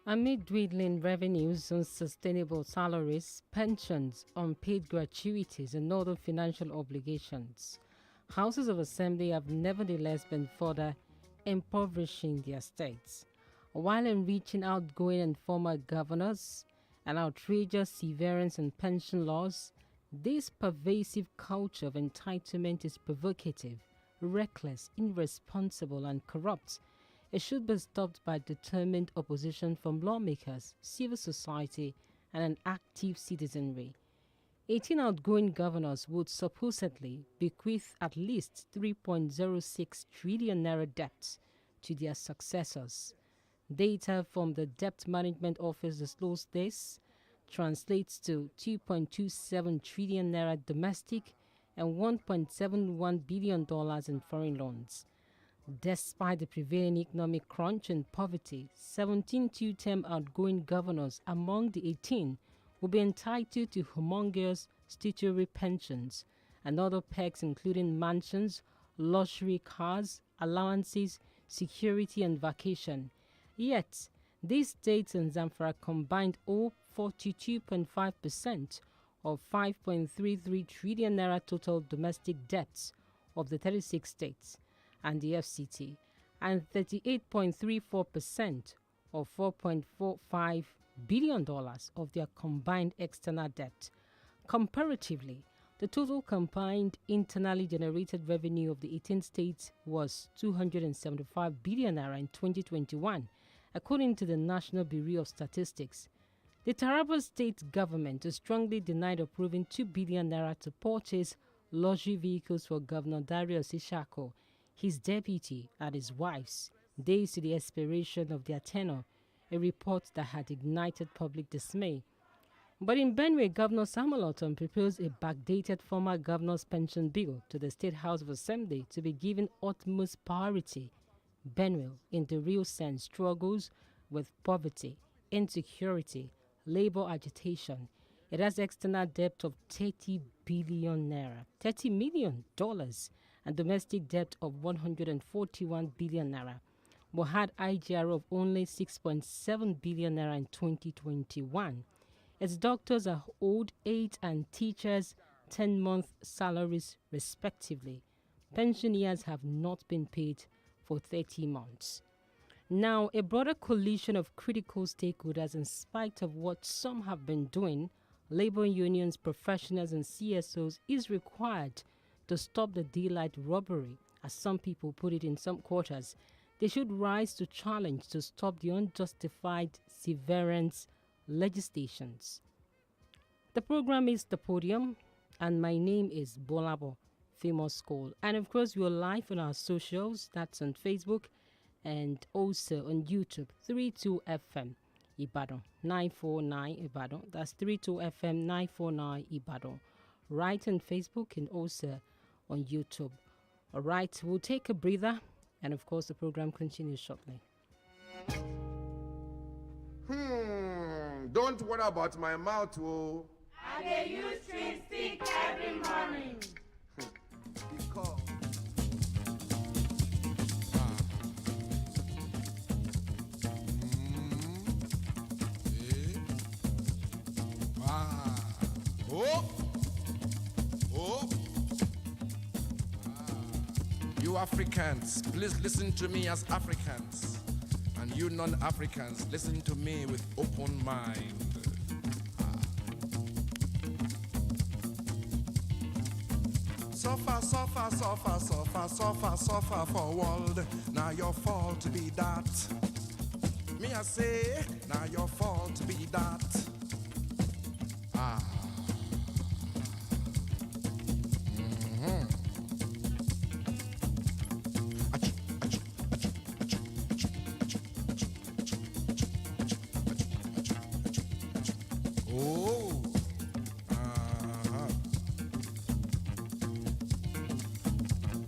Amid dwindling revenues, unsustainable salaries, pensions, unpaid gratuities, and other financial obligations, Houses of Assembly have nevertheless been further impoverishing their states, while enriching outgoing and former governors and outrageous severance and pension laws. This pervasive culture of entitlement is provocative, reckless, irresponsible, and corrupt. It should be stopped by determined opposition from lawmakers, civil society, and an active citizenry. 18 outgoing governors would supposedly bequeath at least 3.06 trillion naira debt to their successors. Data from the Debt Management Office disclosed this translates to 2.27 trillion naira domestic and $1.71 billion in foreign loans. Despite the prevailing economic crunch and poverty, 17 two-term outgoing governors among the 18 will be entitled to humongous statutory pensions and other perks including mansions, luxury cars, allowances, security and vacation. Yet, these states and Zamfara combined owe 42.5% of 5.33 trillion naira total domestic debts of the 36 states and the FCT, and 38.34% of $4.45 billion of their combined external debt. Comparatively, the total combined internally generated revenue of the 18 states was 275 billion naira in 2021, according to the National Bureau of Statistics. The Taraba state government has strongly denied approving 2 billion naira to purchase luxury vehicles for Governor Darius Ishako, his deputy, and his wife's, days to the expiration of their tenure, a report that had ignited public dismay. But in Benue, Governor Samuel Otom proposed a backdated former governor's pension bill to the State House of Assembly to be given utmost priority. Benue, in the real sense, struggles with poverty, insecurity, labor agitation. It has external debt of 30 billion naira, $30 million, and domestic debt of 141 billion naira, but had IGR of only 6.7 billion naira in 2021. Its doctors are owed 8 and teachers 10-month salaries respectively. Pensioners have not been paid for 30 months. Now, a broader coalition of critical stakeholders, in spite of what some have been doing, labor unions, professionals, and CSOs, is required to stop the daylight robbery, as some people put it in some quarters. They should rise to challenge to stop the unjustified severance legislations. The program is The Podium, and my name is Gbolabo, famous school. And of course, we're live on our socials, that's on Facebook, and also on YouTube, 32FM Ibadan 949 Ibadan. That's 32FM 949 Ibadan. Right on Facebook and also on YouTube. All right, we'll take a breather, and of course, the program continues shortly. Don't worry about my mouth, oh. I dey use chewing stick every morning. Because You Africans, please listen to me as Africans. And you non-Africans, listen to me with open mind. Suffer, suffer, suffer, suffer, suffer, suffer for world. Now your fault to be that. Me I say, now your fault to be that.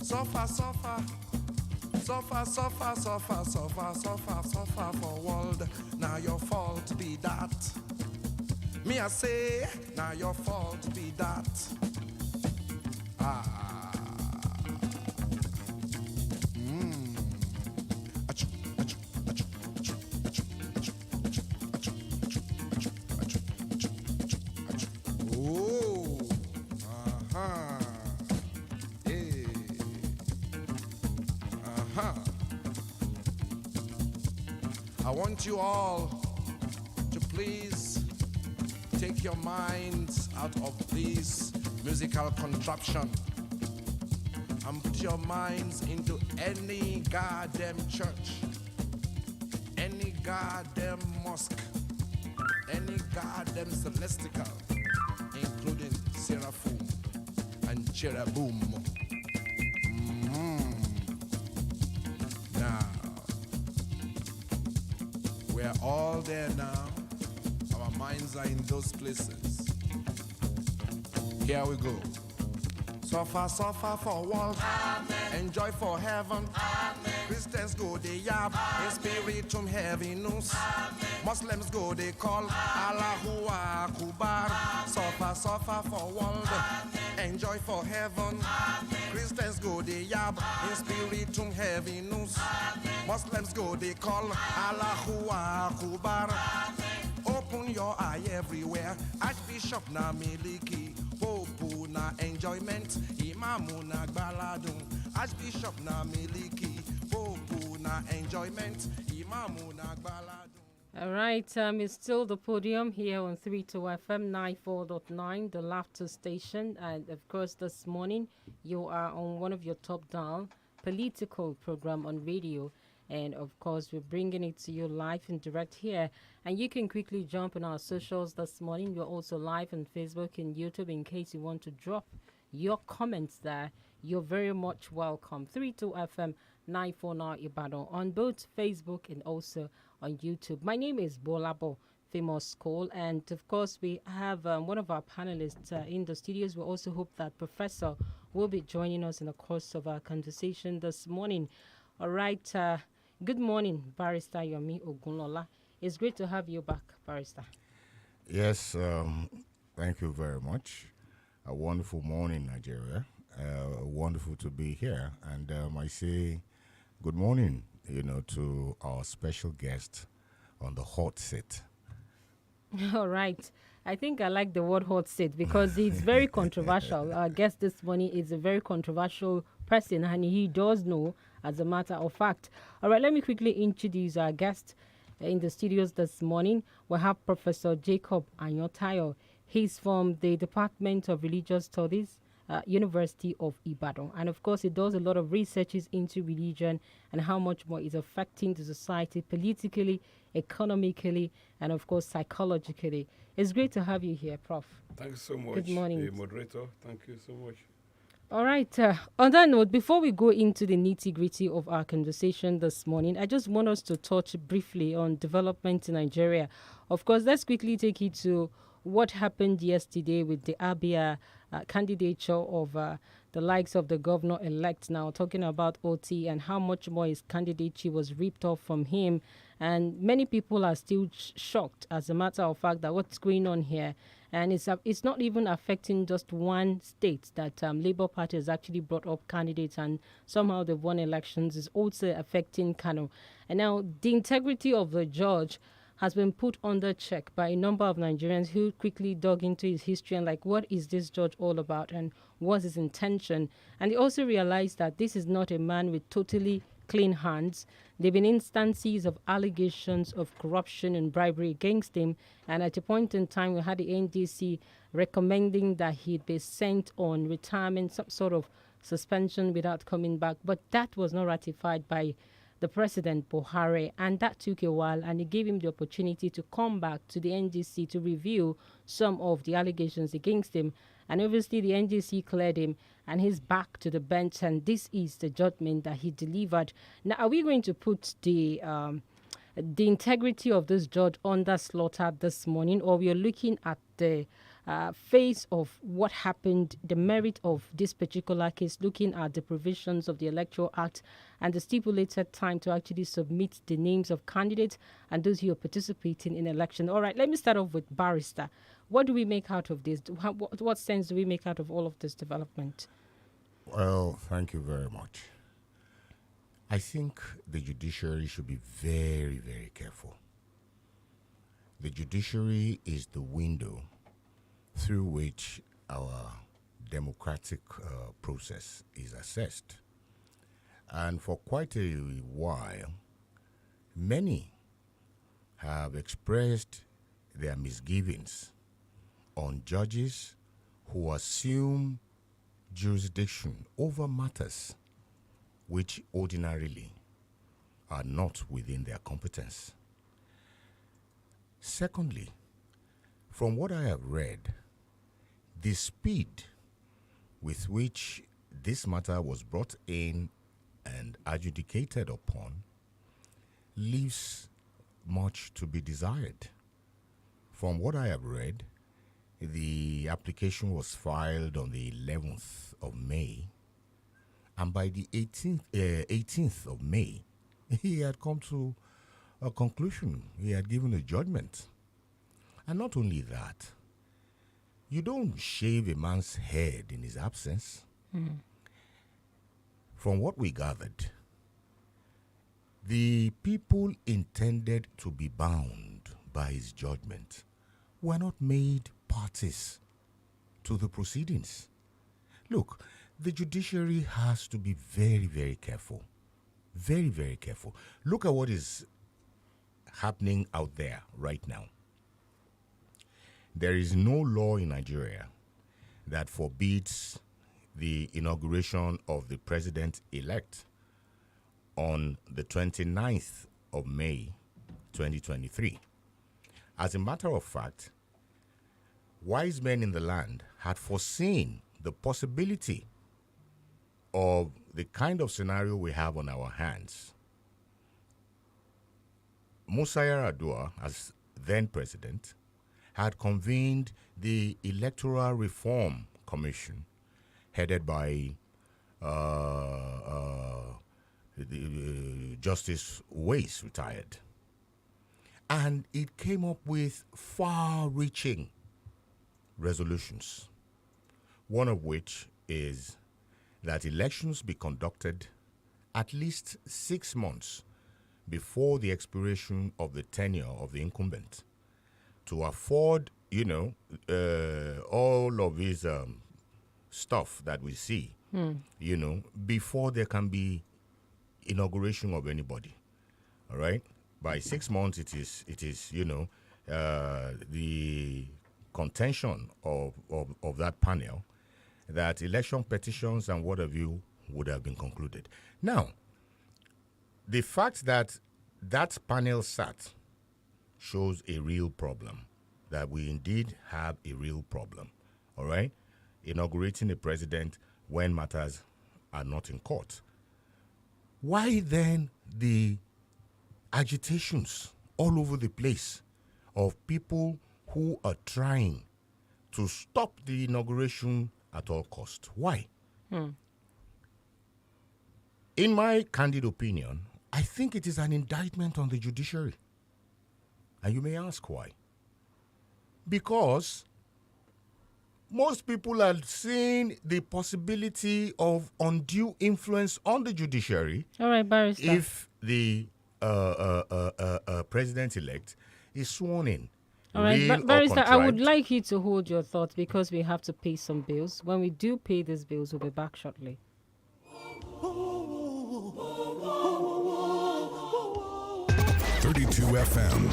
Suffer, suffer, suffer, suffer, suffer, suffer, suffer, suffer for world. Now your fault be that. Me I say, now your fault be that. I want you all to please take your minds out of this musical contraption and put your minds into any goddamn church, any goddamn mosque, any goddamn celestial, including seraphim and cherubim. Now, we're all there now. Our minds are in those places. Here we go. Suffer, suffer for world. Amen. Enjoy for heaven. Amen. Christians go they yab. In spiritum heaviness. Muslims go they call. Allahu Akbar. Suffer, suffer for world. Amen. Enjoy for heaven. Amen. Christians go they yab. In spiritum heaviness. Muslims go they call. Allahu Akbar. Open your eye everywhere. Archbishop na miliki. Popu na enjoyment. Imamu na Gbolabo. Archbishop na miliki. Popu na enjoyment. Imamu na Gbolabo. All right, it's still the podium here on 32 FM 94.9, the Laughter Station. And of course, this morning you are on one of your top dial political program on radio. And of course, we're bringing it to you live and direct here. And you can quickly jump on our socials this morning. We're also live on Facebook and YouTube in case you want to drop your comments there. You're very much welcome. 32 FM 949 Ibadan on both Facebook and also on YouTube. My name is Gbolabo, famous school. And of course, we have one of our panelists in the studios. We also hope that Professor will be joining us in the course of our conversation this morning. All right. Good morning, Barrister Yomi Ogunlola. It's great to have you back, Barrister. Yes, thank you very much. A wonderful morning, Nigeria. Wonderful to be here. And I say good morning, to our special guest on the hot seat. All right. I think I like the word hot seat because it's very controversial. Our guest this morning is a very controversial person, and he does know, as a matter of fact. All right, let me quickly introduce our guest in the studios this morning. We have Professor Jacob Anyotayo. He's from the Department of Religious Studies, University of Ibadan. And of course, he does a lot of researches into religion and how much more is affecting the society politically, economically, and of course, psychologically. It's great to have you here, Prof. Thanks so much. Good morning. Moderator. Thank you so much. All right. On that note, before we go into the nitty-gritty of our conversation this morning, I just want us to touch briefly on development in Nigeria. Of course, let's quickly take you to what happened yesterday with the Abia candidature of the likes of the governor-elect now, talking about OT and how much more his candidature was ripped off from him. And many people are still shocked, as a matter of fact, that what's going on here. And it's not even affecting just one state that Labour Party has actually brought up candidates and somehow they've won elections. It's also affecting Kano. And now the integrity of the judge has been put under check by a number of Nigerians who quickly dug into his history and like, what is this judge all about and what's his intention? And they also realized that this is not a man with totally clean hands. There have been instances of allegations of corruption and bribery against him. And at a point in time, we had the NDC recommending that he'd be sent on retirement, some sort of suspension without coming back. But that was not ratified by the President Buhari, and that took a while, and it gave him the opportunity to come back to the NDC to review some of the allegations against him. And obviously the NDC cleared him, and he's back to the bench, and this is the judgment that he delivered. Now, are we going to put the integrity of this judge under slaughter this morning, or we are looking at the phase of what happened, the merit of this particular case, looking at the provisions of the Electoral Act and the stipulated time to actually submit the names of candidates and those who are participating in election? All right, let me start off with Barrister. What do we make out of this? What sense do we make out of all of this development? Well, thank you very much. I think the judiciary should be very, very careful. The judiciary is the window through which our democratic process is assessed. And for quite a while, many have expressed their misgivings on judges who assume jurisdiction over matters which ordinarily are not within their competence. Secondly, from what I have read, the speed with which this matter was brought in and adjudicated upon leaves much to be desired. From what I have read, the application was filed on the 11th of May, and by the 18th of May, he had come to a conclusion. He had given a judgment. And not only that, you don't shave a man's head in his absence. From what we gathered, the people intended to be bound by his judgment were not made parties to the proceedings. Look, the judiciary has to be very, very careful. Very, very careful. Look at what is happening out there right now. There is no law in Nigeria that forbids the inauguration of the president-elect on the 29th of May, 2023. As a matter of fact, wise men in the land had foreseen the possibility of the kind of scenario we have on our hands. Musa Yar'Adua, as then president, had convened the Electoral Reform Commission, headed by Justice Weiss, retired. And it came up with far-reaching resolutions, one of which is that elections be conducted at least 6 months before the expiration of the tenure of the incumbent, to afford, all of these stuff that we see, before there can be inauguration of anybody. All right? By 6 months, it is the contention of that panel that election petitions and what have you would have been concluded. Now, the fact that that panel sat shows a real problem, that we indeed have a real problem, all right? Inaugurating a president when matters are not in court. Why then the agitations all over the place of people who are trying to stop the inauguration at all cost? Why? In my candid opinion, I think it is an indictment on the judiciary. And you may ask why. Because most people are seeing the possibility of undue influence on the judiciary. All right, Barrister. If the president-elect is sworn in. All right, Barrister, I would like you to hold your thoughts because we have to pay some bills. When we do pay these bills, we'll be back shortly. 32 FM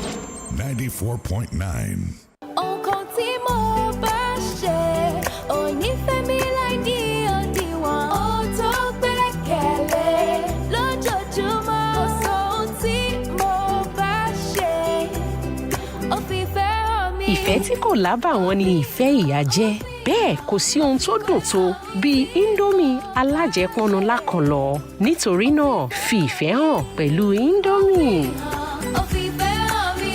94.9. Nǹkan tí mo bá ṣe ò ní fẹ́ mi láì ní òdiwọ̀n. Ó tó gbẹ́kẹ̀lé lójoojúmọ́. Kò sóhun tí mo bá ṣe ó fi fẹ́ hàn mí. Ìfẹ́ tí kò lábàwọ́n ni ìfẹ́ ìyá jẹ́. Bẹ́ẹ̀ kò sí ohun tó dùn tó bíi Indomie alájẹpọnu lákànlọ́. Nítorí náà, fi ìfẹ́ hàn pẹ̀lú Indomie. Ó fi fẹ́ hàn mí.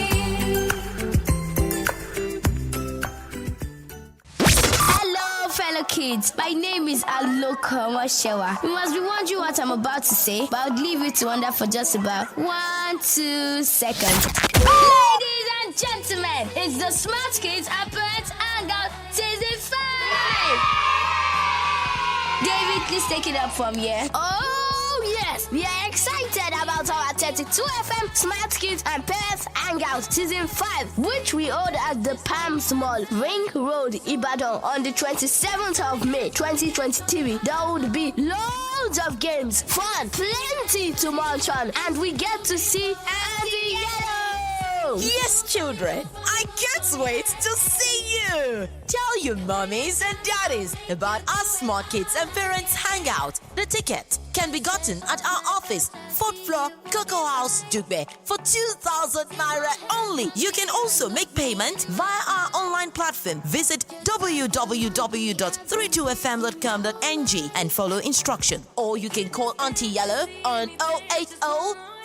Hello, fellow kids. My name is Aloko Moshewa. You must be wondering what I'm about to say, but I'll leave you to wonder for just about 1-2 seconds. Ladies and gentlemen, it's the Smart Kids and Parents Hangout Season 5! David, please take it up from here. Oh, yes! We are excited about our 32 FM Smart Kids and Parents Hangout Season 5, which we hold at the Palms Mall, Ring Road, Ibadan, on the 27th of May, 2023. There would be loads of games, fun, plenty to munch on, and we get to see Andy Yellow! Yes, children, I can't wait to see you. Tell your mommies and daddies about our Smart Kids and Parents Hangout. The ticket can be gotten at our office, 4th floor, Cocoa House, Dugbe, for 2,000 naira only. You can also make payment via our online platform. Visit www.32fm.com.ng and follow instruction. Or you can call Auntie Yellow on 080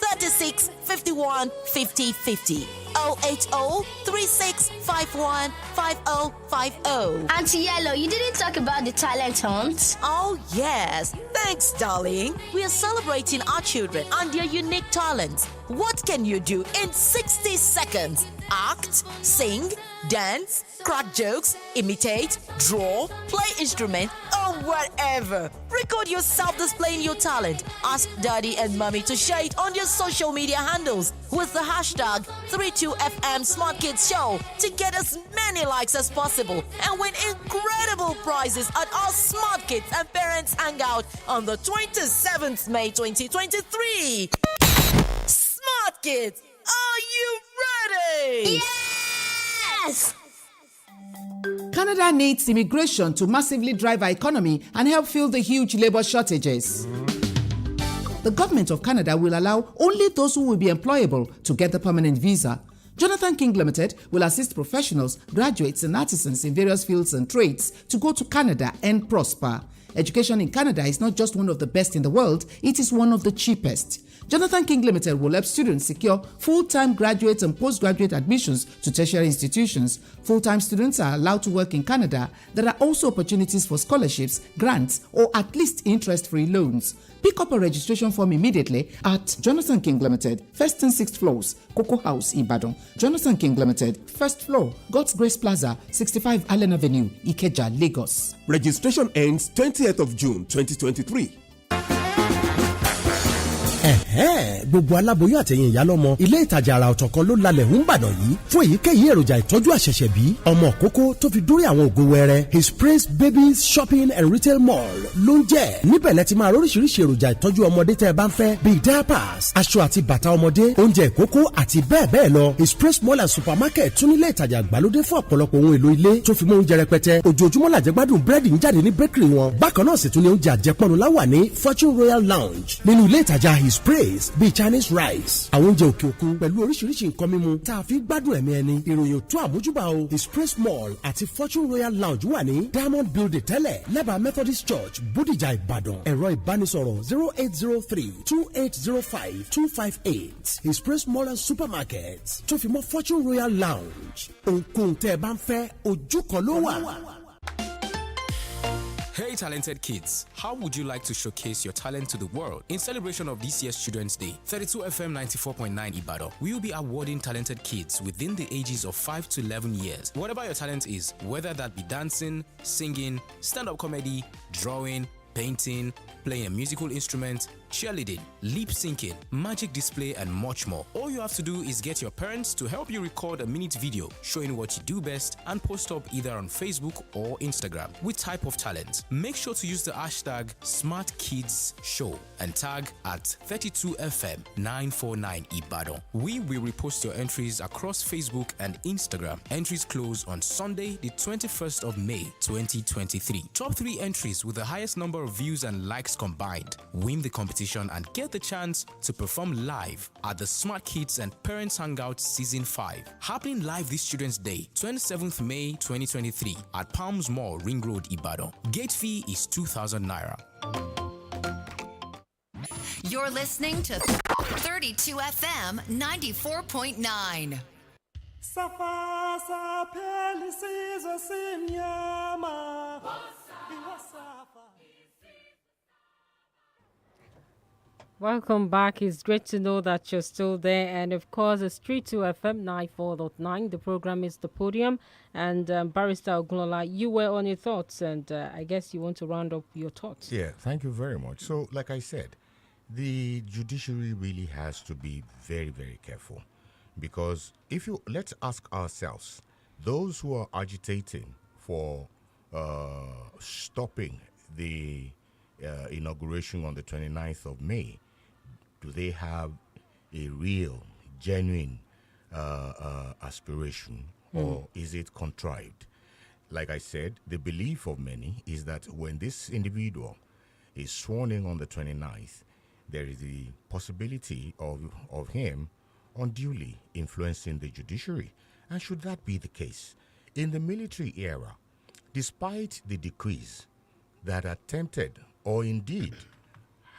36 51 50 50. 080 36 51 5050. Auntie Yellow, you didn't talk about the talent hunt. Oh, yes. Thanks, darling. We are celebrating our children and their unique talents. What can you do in 60 seconds? Act, sing, dance, crack jokes, imitate, draw, play instrument, or whatever. Record yourself displaying your talent. Ask daddy and mommy to share it on your social media handles with the hashtag 32FM Smart Kids Show to get as many likes as possible and win incredible prizes at our Smart Kids and Parents Hangout on the 27th May 2023. Smart Kids, are you ready? Yes! Canada needs immigration to massively drive our economy and help fill the huge labor shortages. The government of Canada will allow only those who will be employable to get the permanent visa. Jonathan King Limited will assist professionals, graduates, and artisans in various fields and trades to go to Canada and prosper. Education in Canada is not just one of the best in the world, it is one of the cheapest. Jonathan King Limited will help students secure full-time graduate and postgraduate admissions to tertiary institutions. Full-time students are allowed to work in Canada. There are also opportunities for scholarships, grants, or at least interest-free loans. Pick up a registration form immediately at Jonathan King Limited, 1st and 6th floors, Cocoa House, Ibadan. Jonathan King Limited, 1st floor, God's Grace Plaza, 65 Allen Avenue, Ikeja, Lagos. Registration ends 20th of June 2023. Gbogbo aláboyún àtẹ̀yìn ìyálọ́mọ ilé ìtajà àrà ọ̀tọ̀ kan ló lalẹ̀ ń bàdàn yìí fún èyíkéyìí èròjà ìtọ́jú àṣẹ̀ṣẹ̀bí ọmọ kókó tó fi dórí àwọn ògo wẹrẹ. His Praise Babies Shopping and Retail Mall ló ń jẹ́ níbẹ̀ lẹ ti máa róríṣiríṣi èròjà ìtọ́jú ọmọdé tẹ́ ẹ bá ń fẹ́ bíi diapers, aṣọ àti bàtà ọmọdé, oúnjẹ ìkókó àti bẹ́ẹ̀ bẹ́ẹ̀ lọ. His Praise Mall and Supermarket tún nílé ìtajà àgbàlódé fún ọ̀pọ̀lọpọ̀ ohun èlò ilé tó fi mọ́ oúnjẹ rẹpẹtẹ. Ojoojúmọ́ làjẹgbádùn búrẹ́dì ń jáde ní bakery wọn. Bákan náà sì tún ní oúnjẹ àjẹpọ̀nù láwà ní Fortune Royal Lounge nínú ilé ìtajà His Praise bíi Chinese rice, àwọn oúnjẹ òkè òkun pẹ̀lú oríṣiríṣi nǹkan mímu tá a fi gbádùn ẹ̀mí ẹni. Ìròyìn tó àmójúbà o. His Praise Mall àti Fortune Royal Lounge wà ní Diamond Building tẹ́lẹ̀ lẹ́bàá Methodist Church Bódìjà Ìbàdàn. Ẹ̀rọ ìbánisọ̀rọ̀ 0803-2805-258. His Praise Mall and Supermarket tó fi mọ́ Fortune Royal Lounge. Ohunkóhun tẹ́ ẹ bá ń fẹ́ ojú kan ló wà. Hey talented kids, how would you like to showcase your talent to the world? In celebration of this year's Children's Day, 32FM 94.9 Ibadan will be awarding talented kids within the ages of 5 to 11 years. Whatever your talent is, whether that be dancing, singing, stand-up comedy, drawing, painting, playing a musical instrument, cheerleading, lip syncing, magic display, and much more. All you have to do is get your parents to help you record a minute video showing what you do best and post up either on Facebook or Instagram with type of talent. Make sure to use the hashtag SmartKidsShow and tag at 32FM949 Ibadan. We will repost your entries across Facebook and Instagram. Entries close on Sunday, the 21st of May 2023. Top 3 entries with the highest number of views and likes combined win the competition and get the chance to perform live at the Smart Kids and Parents Hangout Season 5, happening live this Children's Day, 27th May 2023 at Palms Mall, Ring Road, Ibadan. Gate fee is 2,000 naira. You're listening to 32 FM 94.9. Welcome back. It's great to know that you're still there. And of course, it's 32 FM 94.9. The program is The Podium. And Barrister Gbolabo, you were on your thoughts. And I guess you want to round up your thoughts. Yeah, thank you very much. So, like I said, the judiciary really has to be very, very careful. Because let's ask ourselves, those who are agitating for stopping the inauguration on the 29th of May, do they have a real, genuine aspiration, or is it contrived? Like I said, the belief of many is that when this individual is sworn in on the 29th, there is the possibility of him unduly influencing the judiciary. And should that be the case, in the military era, despite the decrees that attempted or indeed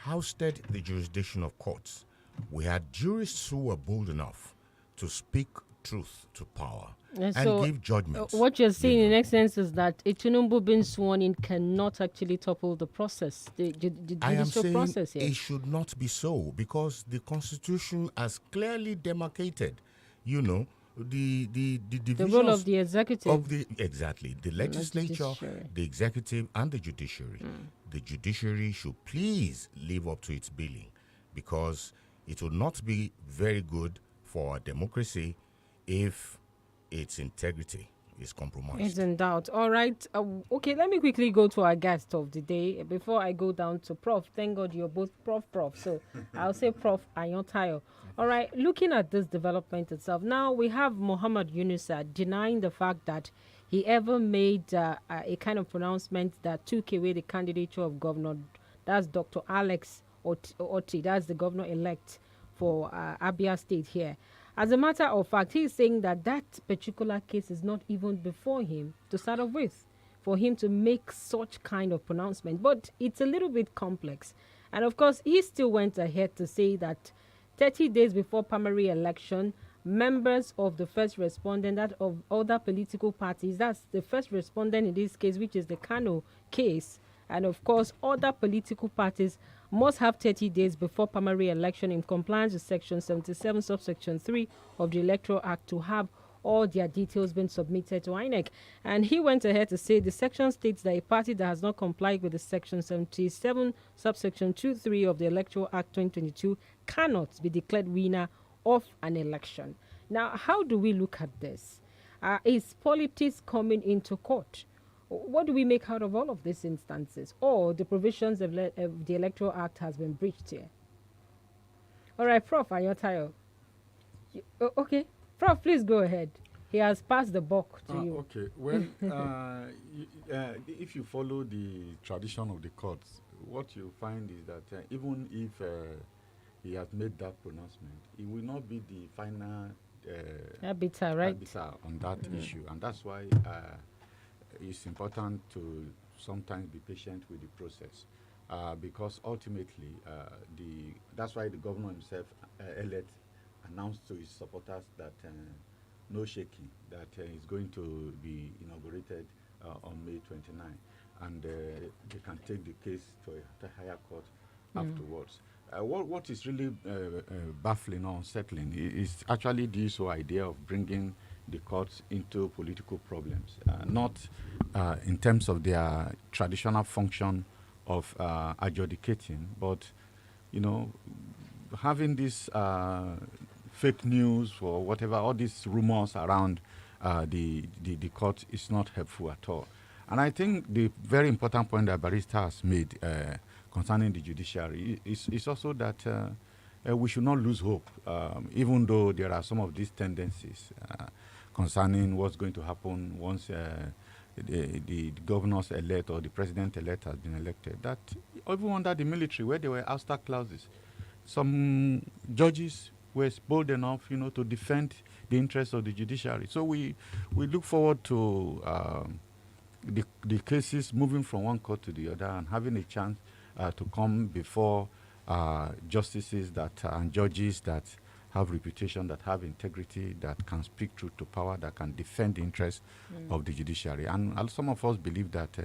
ousted the jurisdiction of courts, we had jurists who were bold enough to speak truth to power and so, give judgments. What you're saying in essence is that a Tinubu being sworn in cannot actually topple the process, the I am judicial saying process here. it should not be so, because the Constitution has clearly demarcated, the divisions role of the executive. The legislature, the executive, and the judiciary. The judiciary should please live up to its billing, because it would not be very good for our democracy if its integrity is compromised. It's in doubt. All right. Okay, let me quickly go to our guest of the day before I go down to Prof. Thank God you're both Prof. So I'll say Prof. Ayontayo. All right, looking at this development itself, now we have Muhammad Yunusa denying the fact that he ever made a kind of pronouncement that took away the candidature of governor. That's Dr. Alex Oti. That's the governor-elect for Abia State here. As a matter of fact, he's saying that particular case is not even before him to start off with, for him to make such kind of pronouncement. But it's a little bit complex. And of course, he still went ahead to say that 30 days before primary election, members of the first respondent, that of other political parties, that's the first respondent in this case, which is the Kano case, and of course, other political parties must have 30 days before primary election in compliance with Section 77, subsection 3 of the Electoral Act to have all their details been submitted to INEC. And he went ahead to say the section states that a party that has not complied with the Section 77, subsection 2-3 of the Electoral Act 2022 cannot be declared winner of an election. Now, how do we look at this? Is politics coming into court? What do we make out of all of these instances? Or the provisions of the Electoral Act has been breached here? All right, Prof. Ayotayo. Okay. Prof, please go ahead. He has passed the buck to you. Okay. Well, if you follow the tradition of the courts, what you find is that even if he has made that pronouncement, it will not be the final arbiter, right? Arbiter on that issue. And that's why it's important to sometimes be patient with the process, because ultimately, that's why the governor himself elect announced to his supporters that no shaking, that is going to be inaugurated on May 29, and they can take the case to a higher court afterwards. What is really baffling or unsettling is actually this whole idea of bringing the courts into political problems, not in terms of their traditional function of adjudicating, but having this fake news or whatever, all these rumors around the court is not helpful at all. And I think the very important point that Barrister has made concerning the judiciary is also that we should not lose hope, even though there are some of these tendencies concerning what's going to happen once the governors elect or the president elect has been elected. That even under the military, where there were ouster clauses, some judges were bold enough, to defend the interests of the judiciary. So we look forward to the cases moving from one court to the other and having a chance to come before justices and judges that have reputation, that have integrity, that can speak truth to power, that can defend the interests of the judiciary. And some of us believe that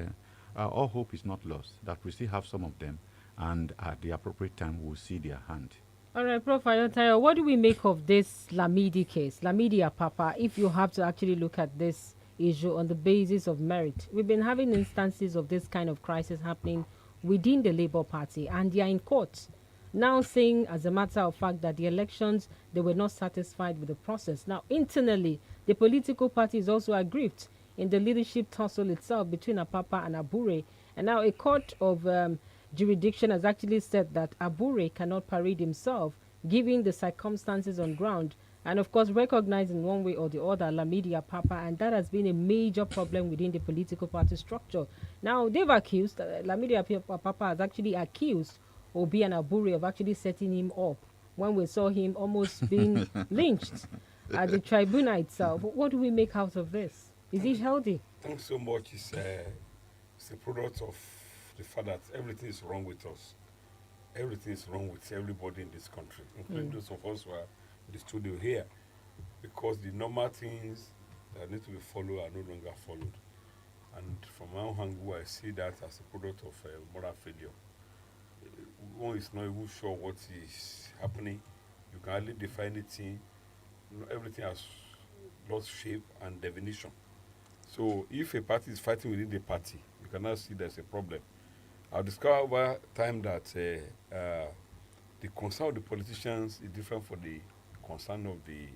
all hope is not lost, that we still have some of them, and at the appropriate time we'll see their hand. All right, Prof. Ayotayo, what do we make of this Lamidi case, Lamidi Apapa, if you have to actually look at this issue on the basis of merit? We've been having instances of this kind of crisis happening within the Labour Party, and they are in court now saying, as a matter of fact, that the elections, they were not satisfied with the process. Now, internally, the political party is also aggrieved in the leadership tussle itself between Apapa and Abure. And now a court of jurisdiction has actually said that Abure cannot parade himself, given the circumstances on ground, and of course recognizing one way or the other Lamidi Papa, and that has been a major problem within the political party structure. Now they've accused Lamidi Papa has actually accused Obi and Aburi of actually setting him up when we saw him almost being lynched at the tribunal itself. What do we make out of this? Is it healthy? Thanks so much. It's a product of the fact that everything is wrong with us. Everything is wrong with everybody in this country, including those of us who are in the studio here, because the normal things that need to be followed are no longer followed. And from my own angle, I see that as a product of moral failure. One is not even sure what is happening. You can hardly define anything. Everything has lost shape and definition. So if a party is fighting within the party, you cannot see there's a problem. I've discovered over time that the concern of the politicians is different from the concern of the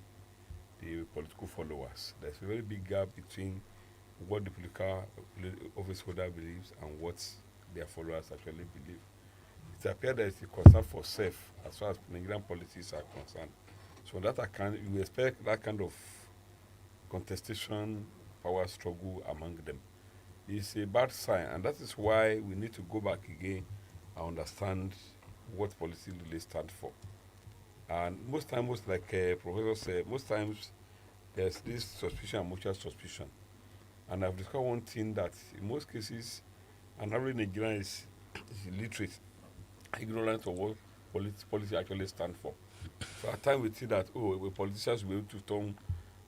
political followers. There's a very big gap between what the political office holder believes and what their followers actually believe. It appears there is a concern for self as far as Nigerian policies are concerned. So that account, you expect that kind of contestation, power struggle among them. It's a bad sign, and that is why we need to go back again and understand what policy really stands for. And most times, like Professor said, most times there's this suspicion and mutual suspicion. And I've discovered one thing, that in most cases, an average Nigerian is illiterate, ignorant of what policy actually stands for. So at times we see that, politicians will be able to turn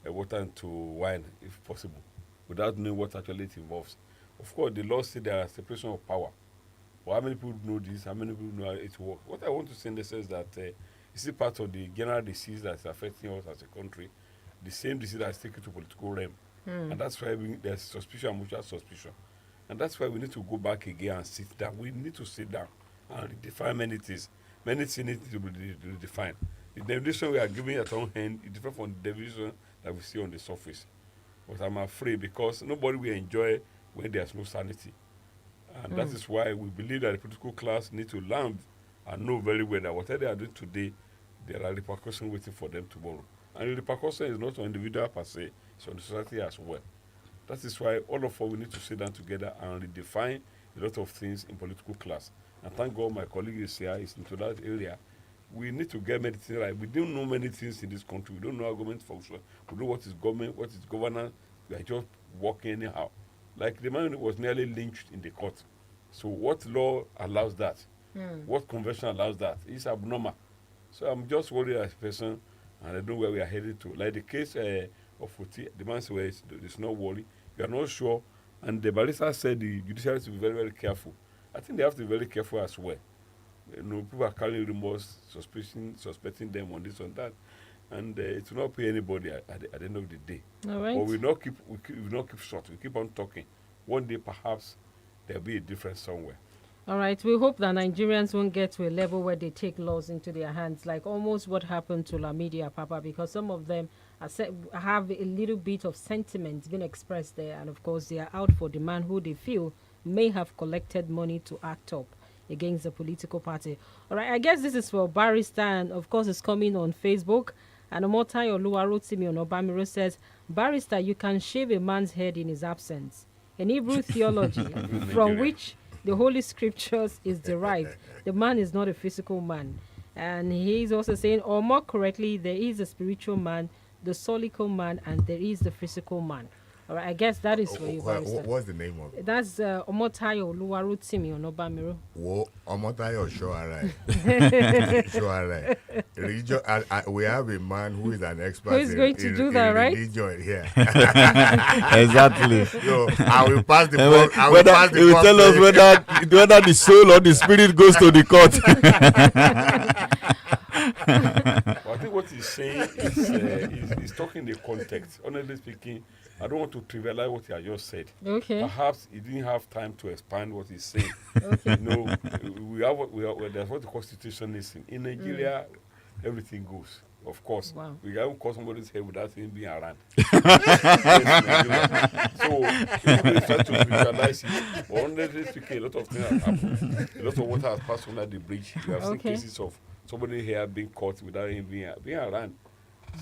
water into wine, if possible, without knowing what actually it involves. Of course, the law says there is separation of power. But how many people know this? How many people know how it works? What I want to say in the sense that this is part of the general disease that's affecting us as a country, the same disease that's taken to political realm. And that's why there's suspicion and mutual suspicion. And that's why we need to go back again and sit down. We need to sit down and redefine many things. Many things need to be redefined. The definition we are giving at our hand is different from the definition that we see on the surface. But I'm afraid, because nobody will enjoy when there's no sanity. And that is why we believe that the political class need to learn and know very well that whatever they are doing today, there are repercussions waiting for them tomorrow. And the repercussion is not on individual per se, it's on the society as well. That is why all of us, we need to sit down together and redefine a lot of things in political class. And thank God my colleague is here, is into that area. We need to get many things right. We don't know many things in this country. We don't know how government functions. We don't know what is government, what is governance. We are just working anyhow. Like the man was nearly lynched in the court. So what law allows that? What convention allows that? It's abnormal. So I'm just worried as a person, and I don't know where we are headed to. Like the case of Futi, the man said, there's no worry. You are not sure. And the barrister said the judiciary should be very, very careful. I think they have to be very careful as well. People are carrying rumors, suspecting them on this, on that. And it will not pay anybody at the end of the day. All right. But we will not keep short. We keep on talking. One day, perhaps, there'll be a difference somewhere. All right. We hope that Nigerians won't get to a level where they take laws into their hands, like almost what happened to Lamidi Papa, because some of them have a little bit of sentiment being expressed there. And, of course, they are out for the man who they feel may have collected money to act up against the political party. All right. I guess this is for Barrister, and, of course, it's coming on Facebook. And Omotai Oluwarotimi Onobamiro says, Barrister, you can shave a man's head in his absence. In Hebrew theology, from which the Holy Scriptures is derived, the man is not a physical man. And he is also saying, or more correctly, there is a spiritual man, the solical man, and there is the physical man. All right, I guess that is for you, Barrister. What's the name of it? That's Omotai Oluwarotimi Onobamiro. Omotayo Shoarai. Shoarai. We have a man who is an expert. Who is going to do that, right? Religion here. Exactly. So I will pass the ball. He will tell us whether the soul or the spirit goes to the court. Well, I think what he's saying is he's talking the context. Honestly speaking, I don't want to trivialize what he has just said. Okay. Perhaps he didn't have time to expand what he's saying. Okay. That's what the Constitution is. In Nigeria, everything goes. Of course. Wow. We can't cut somebody's head without him being around. So, people try to visualize it. But honestly speaking, a lot of things have happened. A lot of water has passed under the bridge. We have seen cases of somebody here being caught without him being around.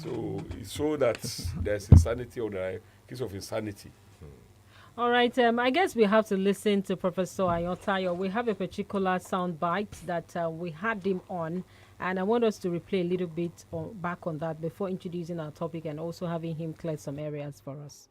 So it's so that there's insanity or the case of insanity. All right, I guess we have to listen to Professor Ayotayo. We have a particular sound bite that we had him on, and I want us to replay a little bit back on that before introducing our topic and also having him clear some areas for us.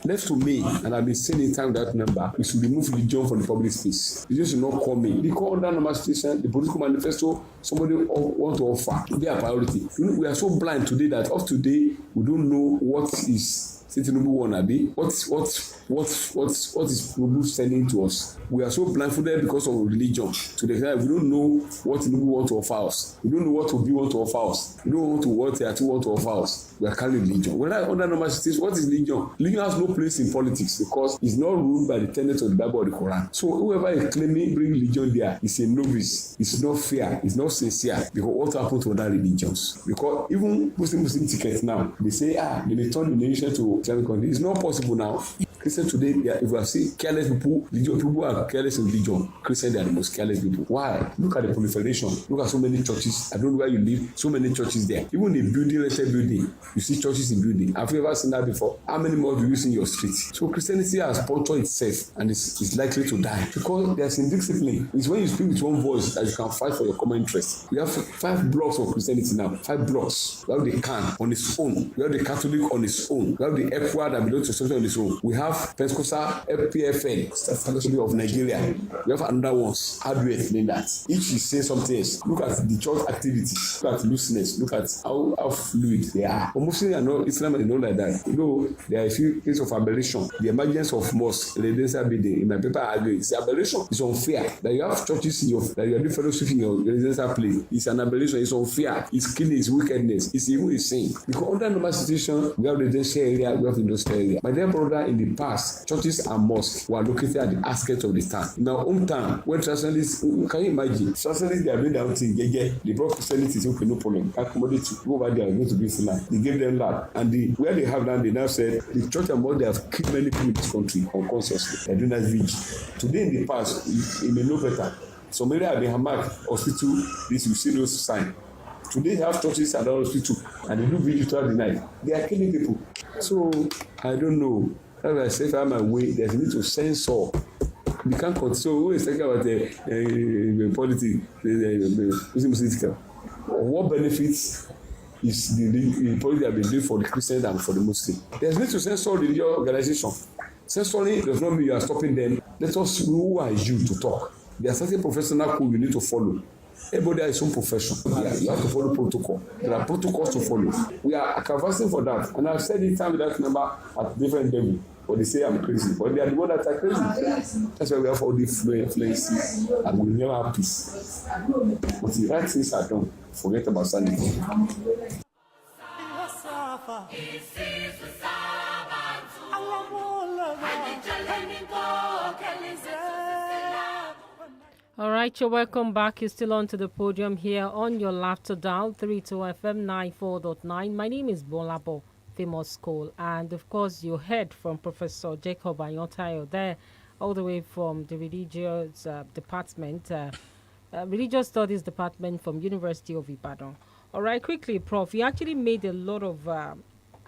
Left to me, and I've been saying in time that number, we should remove religion from the public space. You should not call me. Because under normal situation, the political manifesto, somebody want to offer, be a priority. We are so blind today that up today, we don't know what is Tinubu wanna be. What is Tinubu sending to us? We are so blindfolded because of religion. To the extent we don't know what Tinubu want to offer us. We don't know what Obi want to offer us. We don't know what Yatu want to offer us. We are carrying religion. When I under normal situation, what is religion? Religion has no place in politics because it's not ruled by the tenets of the Bible or the Quran. So whoever is claiming bring religion there is a novice. It's not fair. It's not sincere. Because what happened to other religions? Because even Muslim tickets now, they say they may turn the nation to Islamic country. It's not possible now. Christians today, if I see careless people, people are careless in religion. Christians are the most careless people. Why? Look at the proliferation. Look at so many churches. I don't know where you live. So many churches there. Even the building, rented building, you see churches in building. Have you ever seen that before? How many more do you see in your street? So Christianity has punctured itself and is likely to die because there's indiscipline. It's when you speak with one voice that you can fight for your common interest. We have 5 blocks of Christianity now. 5 blocks. We have the Khan on its own. We have the Catholic on its own. We have the Equa that belongs to something on its own. We have Pentecostal FPFN, Fellowship of Nigeria. We have another ones. How do you explain that? Each is saying something else. Look at the church activities. Look at looseness. Look at how fluid they are. But Muslims are not, Islam is not like that. Though there are a few cases of aberration. The emergence of mosque, residential building, in my paper I agree. It's aberration. It's unfair. That you have churches in that you are doing fellowship in your residential place. It's an aberration. It's unfair. It's killing. It's wickedness. It's even insane. Because under normal situation, we have residential area, we have industrial area. My dear brother, in the past, churches and mosques were located at the outskirts of the town. In our hometown, when traditionalists, can you imagine? Traditionalists, they are doing their own thing. They brought Christianity, okay, no problem. Accommodate to go over there and go to this land. They gave them land. And where they have land, they now said, the church and mosque, they have killed many people in this country unconsciously. They are doing that vigil. Today in the past, it may know better. Some area at the Hamak hospital, this you see those signs. Today they have churches at the hospital and they do vigil throughout the night. They are killing people. So I don't know. As I say, if I'm my way, there's a need to censor. We can't continue. So who is talking about the politics, the what benefits is the policy that been doing for the Christians and for the Muslims? There's a need to censor the religious organization. Censoring does not mean you are stopping them. Let us know who are you to talk. There are certain professional code you need to follow. Everybody has his own profession. You have to follow protocol. There are protocols to follow. We are canvassing for that. And I've said it time with that number at different levels. But they say I'm crazy. But they are the ones that are crazy. That's why we have all these influences and we never have peace. But the right things are done. Forget about sanity. All right, you're welcome back. You're still on to the podium here on your laughter dial, 32 FM 94.9. My name is Gbolabo, famous school. And of course, you heard from Professor Jacob Ayotayo there, all the way from the religious department, religious studies department from University of Ibadan. All right, quickly, Prof, you actually made a lot of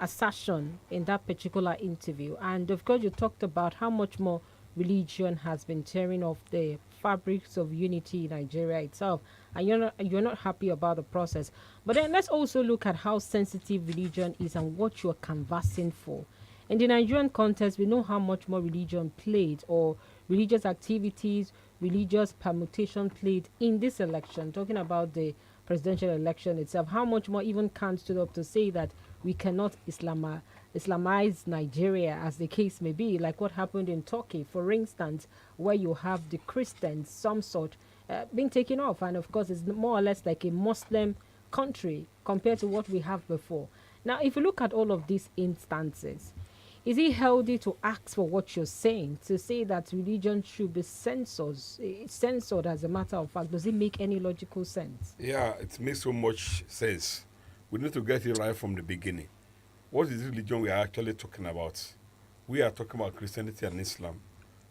assertion in that particular interview. And of course, you talked about how much more religion has been tearing off the fabrics of unity in Nigeria itself, and you're not happy about the process. But then let's also look at how sensitive religion is and what you're canvassing for. In the Nigerian context, we know how much more religion played, or religious activities, religious permutation played in this election, talking about the presidential election itself, how much more even Khan stood up to say that we cannot Islamize Nigeria, as the case may be, like what happened in Turkey, for instance, where you have the Christians, some sort, being taken off. And of course, it's more or less like a Muslim country compared to what we have before. Now, if you look at all of these instances, is it healthy to ask for what you're saying, to say that religion should be censored as a matter of fact? Does it make any logical sense? Yeah, it makes so much sense. We need to get it right from the beginning. What is this religion we are actually talking about? We are talking about Christianity and Islam.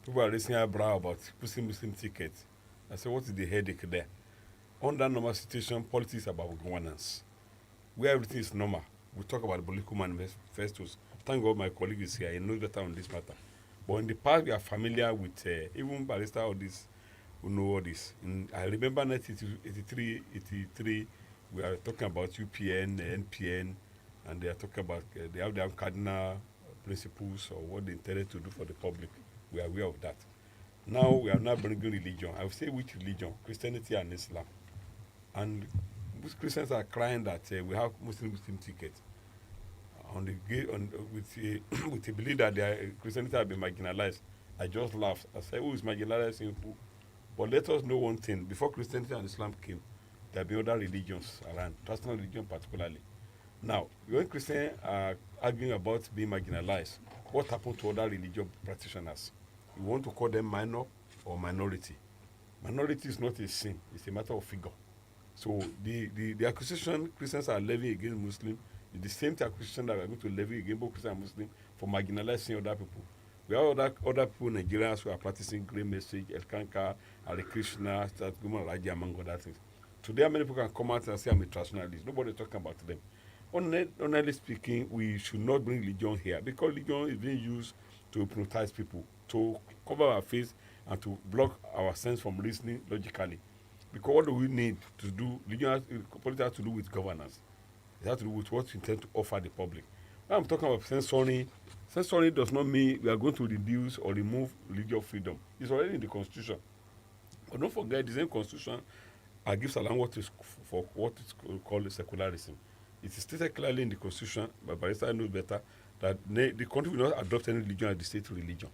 People are raising eyebrow about Muslim tickets. I say, what is the headache there? Under normal situation, politics is about governance. Where everything is normal, we talk about political manifestos. Thank God my colleague is here. He knows better on this matter. But in the past, we are familiar with even Barrister all this, who know all this. I remember 1983, we are talking about UPN, NPN, and they are talking about, they have their cardinal principles or what they intended to do for the public. We are aware of that. Now we are not bringing religion. I will say which religion? Christianity and Islam. And most Christians are crying that we have Muslim ticket. With the belief that their Christianity have been marginalized. I just laughed. I said, who is marginalizing who? But let us know one thing. Before Christianity and Islam came, there have been other religions around, traditional religion particularly. Now, when Christians are arguing about being marginalized, what happened to other religion practitioners? You want to call them minor or minority. Minority is not a sin. It's a matter of figure. So the accusation Christians are levying against Muslims is the same accusation that we are going to levy against both Christians and Muslims for marginalizing other people. We have other people, Nigerians, who are practicing great message, El Kanka, Hare Krishna, Guma Raji, among other things. Today, many people can come out and say I'm a traditionalist. Nobody is talking about them. Honestly speaking, we should not bring religion here because religion is being used to hypnotize people, to cover our face and to block our sense from reasoning logically. Because what do we need to do? Religion politics has to do with governance. It has to do with what we intend to offer the public. When I'm talking about censoring does not mean we are going to reduce or remove religious freedom. It's already in the Constitution. But don't forget, the same Constitution gives allowance what is called secularism. It is stated clearly in the Constitution, but Barrister knows better, that the country will not adopt any religion as the state religion.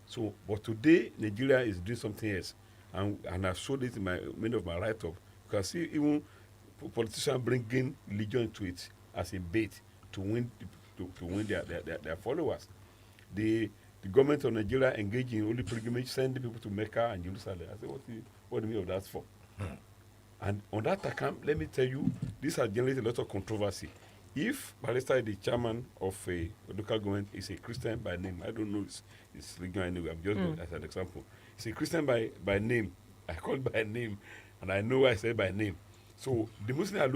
So, but today, Nigeria is doing something else. And I've showed it in many of my write-up. You can see even politicians bringing religion into it as a bait to win their followers. The government of Nigeria engaged in holy pilgrimage, sending people to Mecca and Jerusalem. I said, what do you mean of that for? And on that account, let me tell you, this has generated a lot of controversy. If Barrister, the chairman of a local government, is a Christian by name, I don't know his religion anyway, I'm just as an example. He's a Christian by name. I call it by name, and I know I say by name. So the Muslims are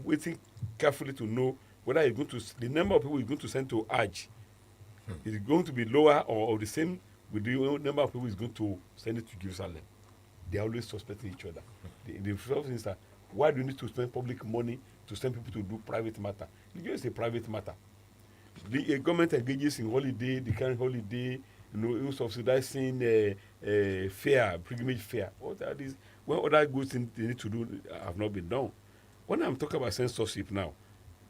waiting carefully to know whether he's going to, the number of people he's going to send to Hajj is going to be lower or the same with the number of people he's going to send it to Jerusalem. They are always suspecting each other. The first thing is that why do you need to spend public money to send people to do private matter? Religion is a private matter. The government engages in holiday, the current holiday, even subsidizing fair, pilgrimage fair. What are these? When other good things they need to do have not been done. When I'm talking about censorship now,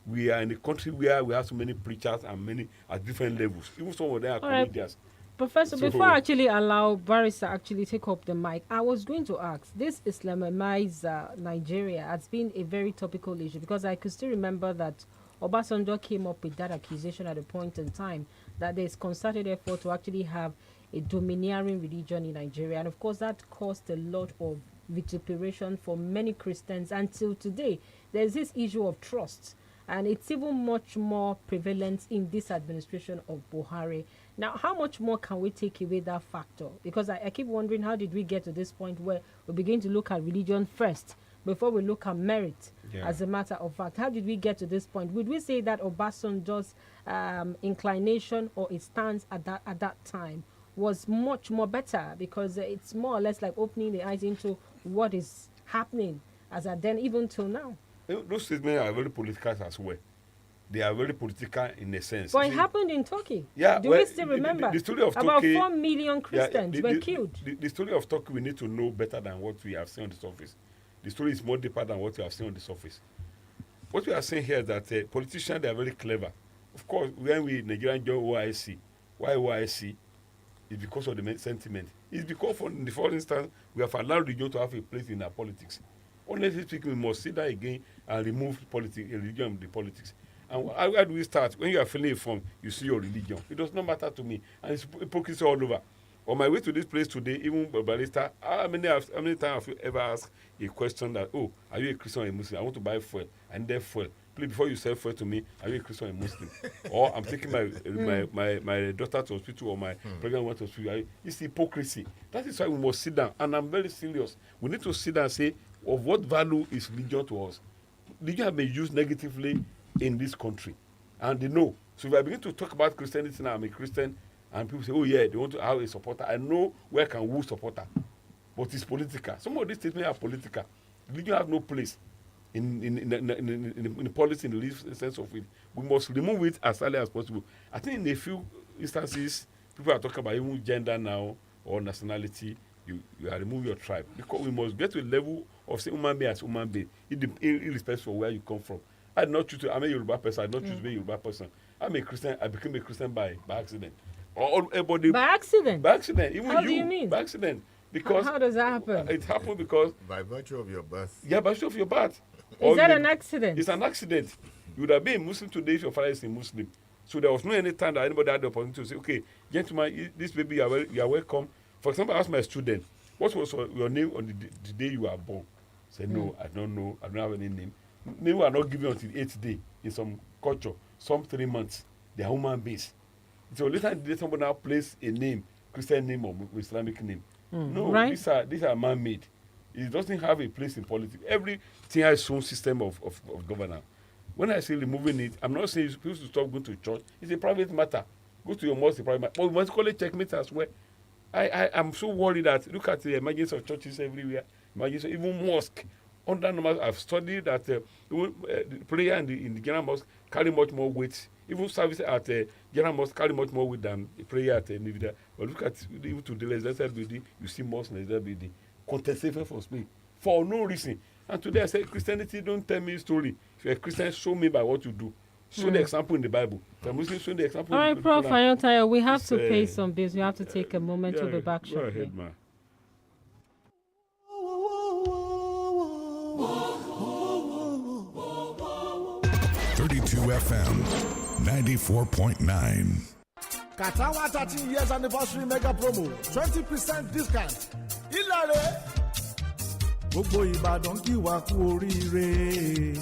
we are in a country where we have so many preachers and many at different levels. Even some of them are comedians. Professor, before I actually allow Barrister actually take up the mic, I was going to ask, this Islamized Nigeria has been a very topical issue because I could still remember that Obasanjo came up with that accusation at a point in time that there's concerted effort to actually have a domineering religion in Nigeria. And of course, that caused a lot of vituperation for many Christians. Until today, there's this issue of trust. And it's even much more prevalent in this administration of Buhari. Now, how much more can we take away that factor? Because I keep wondering, how did we get to this point where we begin to look at religion first before we look at merit? As a matter of fact, how did we get to this point? Would we say that Obasanjo's inclination or his stance at that time was much more better because it's more or less like opening the eyes into what is happening as at then, even till now? Those statements are very political as well. They are very political in a sense. But it happened in Turkey. Yeah, Do we still remember? The story of about Turkey, 4 million Christians were killed. The story of Turkey we need to know better than what we have seen on the surface. The story is more deeper than what we have seen on the surface. What we are saying here is that politicians, they are very clever. Of course, when we Nigerian join OIC, why OIC? It's because of the sentiment. It's because, in the first instance, we have allowed religion to have a place in our politics. Honestly speaking, we must sit down again and remove religion from the politics. And how do we start? When you are feeling informed, you see your religion. It does not matter to me. And it's hypocrisy all over. On my way to this place today, even Barrister, how many times have you ever asked a question that, oh, are you a Christian or a Muslim? I want to buy fuel. And then fuel. Please, before you sell fuel to me, are you a Christian or a Muslim? Or I'm taking my daughter to hospital or my pregnant one to hospital. It's hypocrisy. That is why we must sit down. And I'm very serious. We need to sit down and say, of what value is religion to us? Religion has been used negatively in this country. And they know. So if I begin to talk about Christianity now, I'm a Christian, and people say, oh yeah, they want to have a supporter. I know where I can woo supporter. But it's political. Some of these statements are political. Religion has no place in policy, in the sense of it. We must remove it as early as possible. I think in a few instances, people are talking about even gender now or nationality. You are removing your tribe. Because we must get to a level of saying human being as human being, irrespective of where you come from. I did not choose to, I'm a Yoruba person, I did not choose to be a Yoruba person. I'm a Christian, I became a Christian by accident. Everybody, by accident? By accident. Even How do you mean? By accident. Because how does that happen? It happened because... By virtue of your birth. Yeah, by virtue of your birth. Is that an accident? It's an accident. You would have been a Muslim today if your father is a Muslim. So there was no any time that anybody had the opportunity to say, okay, gentlemen, this baby, you are welcome. For example, I asked my student, what was your name on the day you were born? I said, no, I don't know. I don't have any name. Names are not given until the 8th day in some culture. Some 3 months. They are human beings. So later did somebody now place a name, Christian name or Islamic name. No, right? These are man-made. It doesn't have a place in politics. Everything has its own system of governance. When I say removing it, I'm not saying people should stop going to church. It's a private matter. Go to your mosque, a private matter. But we must call it checkmate as well. I'm so worried that look at the emergence of churches everywhere. Emergence, even mosque. Under normal, I've studied that prayer in the general mosque carry much more weight. Even service at general mosque carry much more weight than prayer at individual. But look at even today, let's say you see mosque and SLBD contestation for speech for no reason. And today I say Christianity don't tell me a story. If you're a Christian, show me by what you do. Show the example in the Bible. The Muslims show the example. All right, Prof. Ayontaya, we have to pay some bills. We have to take a moment to be back shortly. Go ahead, ma. FM 94.9. Katawa 13 years anniversary mega promo, 20% discount. Ilare. Gbogbo Ìbàdàn kí wa kú oríire.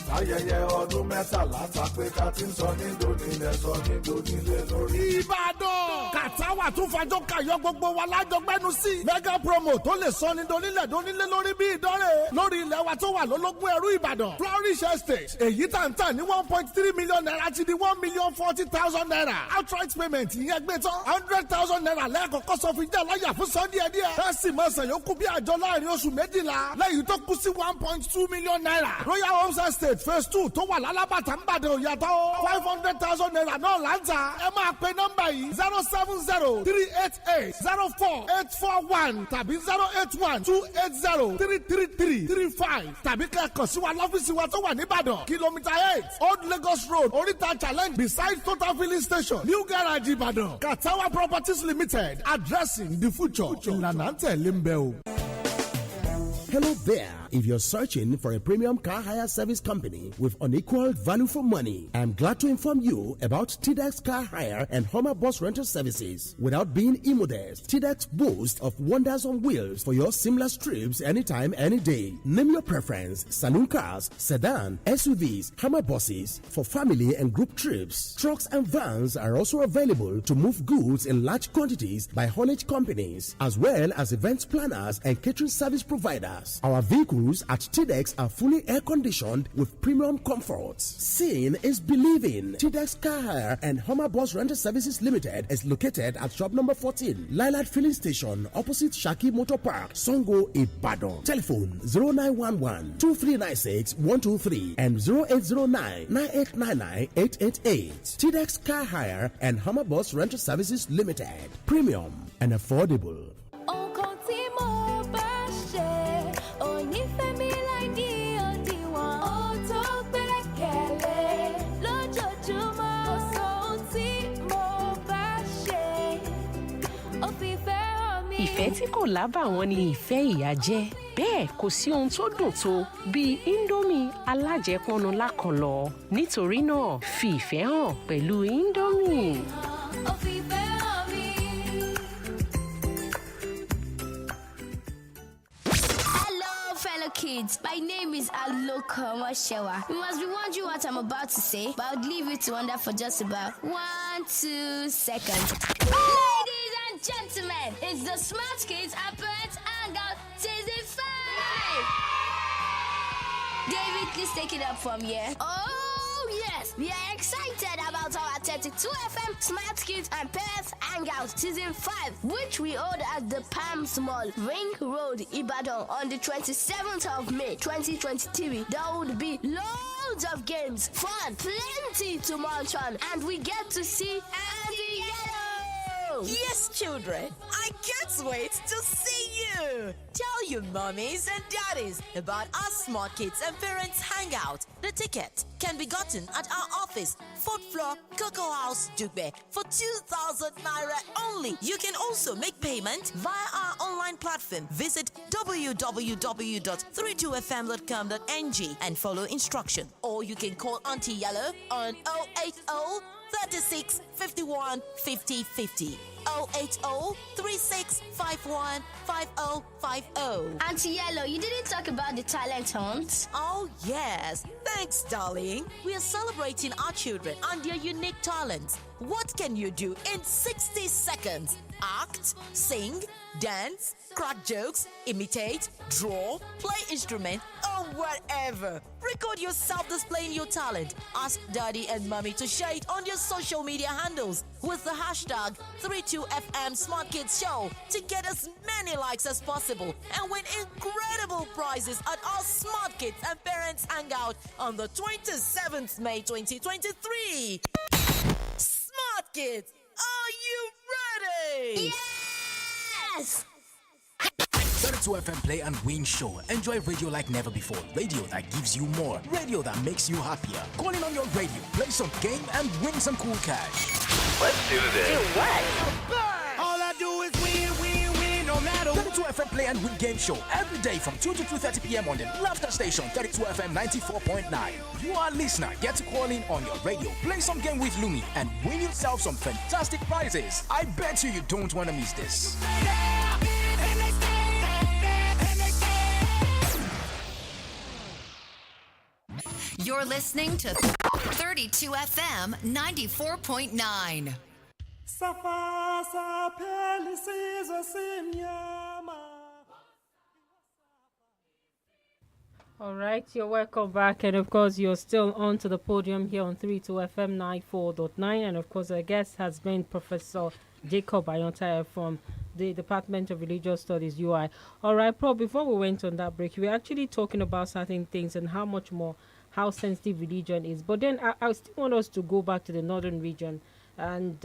Ayẹyẹ ọdún mẹ́tàlá ta pé ká ti ń sọ ní dònílẹ̀ sọ ní dònílẹ̀ lórí. Ìbàdàn Kàtàwà tún fàjọ kàyọ gbogbo wa lájọgbẹ́nu sí. Mega promo tó lè sọ ní dònílẹ̀ lórí bí ìdánrẹ́. Lórí ilẹ̀ wa tó wà lólógún ẹrú Ìbàdàn. Flourish Estate èyí tá n tà ní 1.3 million naira ti di 1,040,000 naira. Outright payment ìyẹn gbé tán 100,000 naira lẹ́ẹ̀kọ̀kọ́ sọ fi jẹ́ láyà fún sọ díẹ̀díẹ̀. Tẹ́sí mọ̀sán yóò kú bí àjọ láàrin oṣù méjìlá. Lẹ́yìn tó kú sí 1.2 million naira. Royal Homes Estate phase 2 tó wà lálábàtà ń bàdàn òyàtọ̀ 500,000 naira náà là ń tà. Ẹ máa pe nọ́mbà yìí 070-388-04-841 tàbí 081-280-33335 tàbí kẹ́kọ̀ọ́ sí wa lọ́fíìsì wa tó wà níbàdàn kìlómítà 8 Old Lagos Road Oríta Challenge beside Total Filling Station New Garage Ìbàdàn. Katawa Properties Limited, addressing the future. Ìlànà tẹ̀lé ń bẹ o. Hello there. If you're searching for a premium car hire service company with unequaled value for money, I'm glad to inform you about TDEX Car Hire and Hummer Bus Rental Services. Without being immodest, TDEX boasts of wonders on wheels for your seamless trips anytime, any day. Name your preference: saloon cars, sedan, SUVs, Hummer buses for family and group trips. Trucks and vans are also available to move goods in large quantities by haulage companies, as well as event planners and catering service providers. Our vehicles at TDEX are fully air-conditioned with premium comforts. Seeing is believing. TDEX Car Hire and Hummer Bus Rental Services Limited is located at shop number 14, Lilac Filling Station, opposite Shaki Motor Park, Songo, Ibadan. Telephone 0911-2396-123 and 0809-9899-888. TDEX Car Hire and Hummer Bus Rental Services Limited. Premium and affordable. Ìfẹ́ tí kò lábàwọ́n ni ìfẹ́ ìyá jẹ́. Bẹ́ẹ̀ kò sí ohun tó dùn tó bíi Indomie alájẹpọnu lákànlọ́. Nítorí náà, fi ìfẹ́ hàn pẹ̀lú Indomie. Kids, my name is Aloka Mashewa. You must be wondering what I'm about to say, but I'll leave you to wonder for just about 1-2 seconds. Ladies and gentlemen, it's the Smart Kids and Parents Hangout Season 5! David, please take it up from here. Oh, yes, we are excited about our 32 FM Smart Kids and Parents Hangout Season 5, which we hold at the Palms Mall, Ring Road, Ibadan on the 27th of May 2023. There would be loads of games, fun, plenty to munch on, and we get to see Auntie Yellow. Yes, children, I can't wait to see you. Tell your mommies and daddies about our Smart Kids and Parents Hangout. The ticket can be gotten at our office, 4th floor, Cocoa House, Dugbe, for 2,000 naira only. You can also make payment via our online platform. Visit www.32fm.com.ng and follow instruction. Or you can call Auntie Yellow on 080 36 51 50 50. 080 36 51 5050. Auntie Yellow, you didn't talk about the talent hunt. Oh, yes. Thanks, darling. We are celebrating our children and their unique talents. What can you do in 60 seconds? Act, sing, dance, crack jokes, imitate, draw, play instrument, or whatever. Record yourself displaying your talent. Ask daddy and mommy to share it on your social media handles with the hashtag 32FM Smart Kids Show to get as many likes as possible and win incredible prizes at our Smart Kids and Parents Hangout on the 27th May 2023. Smart Kids, are you ready? Yes! 32 FM Play and Win Show. Enjoy radio like never before. Radio that gives you more. Radio that makes you happier. Call in on your radio, play some game, and win some cool cash. Let's do this. Do what? All I do is win, win, win, no matter 32 FM Play and Win Game Show. Every day from 2 to 2:30 p.m. on the Laughter Station, 32 FM 94.9. You are a listener. Get to call in on your radio, play some game with Lumi, and win yourself some fantastic prizes. I bet you don't want to miss this. You're listening to 32 FM 94.9. All right, you're welcome back, and of course you're still on to the podium here on 32 FM 94.9, and of course our guest has been Professor Jacob Ayontaye from the Department of Religious Studies, UI. All right, Prof, before we went on that break, we were actually talking about certain things and how sensitive religion is. But then I still want us to go back to the northern region, and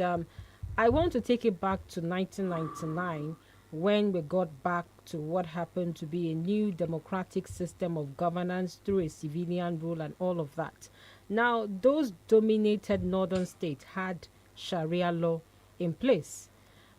I want to take it back to 1999 when we got back to what happened to be a new democratic system of governance through a civilian rule and all of that. Now, those dominated northern states had Sharia law in place.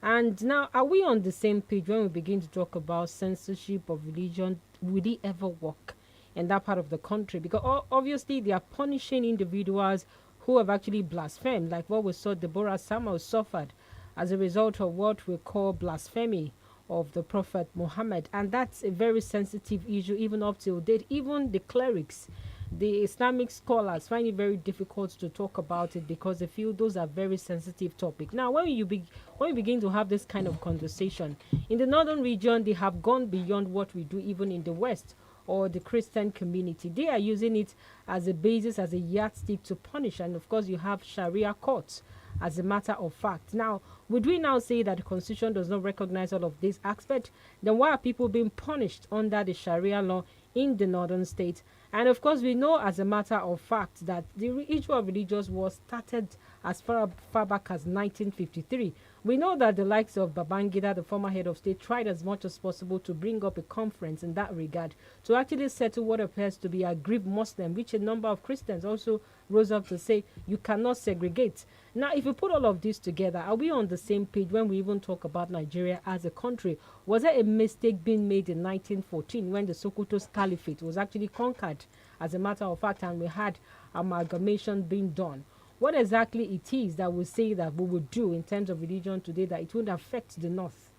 And now, are we on the same page when we begin to talk about censorship of religion? Will it ever work in that part of the country? Because obviously they are punishing individuals who have actually blasphemed, like what we saw Deborah Samuel suffered as a result of what we call blasphemy of the Prophet Muhammad. And that's a very sensitive issue even up till date. Even the clerics, the Islamic scholars find it very difficult to talk about it because they feel those are very sensitive topics. Now, when you begin to have this kind of conversation, in the northern region, they have gone beyond what we do even in the West or the Christian community. They are using it as a basis, as a yardstick to punish. And of course, you have Sharia courts as a matter of fact. Now, would we now say that the Constitution does not recognize all of this aspect? Then why are people being punished under the Sharia law in the northern states? And of course, we know as a matter of fact that the issue of religious war started as far back as 1953. We know that the likes of Babangida, the former head of state, tried as much as possible to bring up a conference in that regard to actually settle what appears to be aggrieved Muslim, which a number of Christians also rose up to say you cannot segregate. Now, if you put all of this together, are we on the same page when we even talk about Nigeria as a country? Was there a mistake being made in 1914 when the Sokoto's Caliphate was actually conquered, as a matter of fact, and we had amalgamation being done? What exactly it is that we say that we would do in terms of religion today that it would affect the North?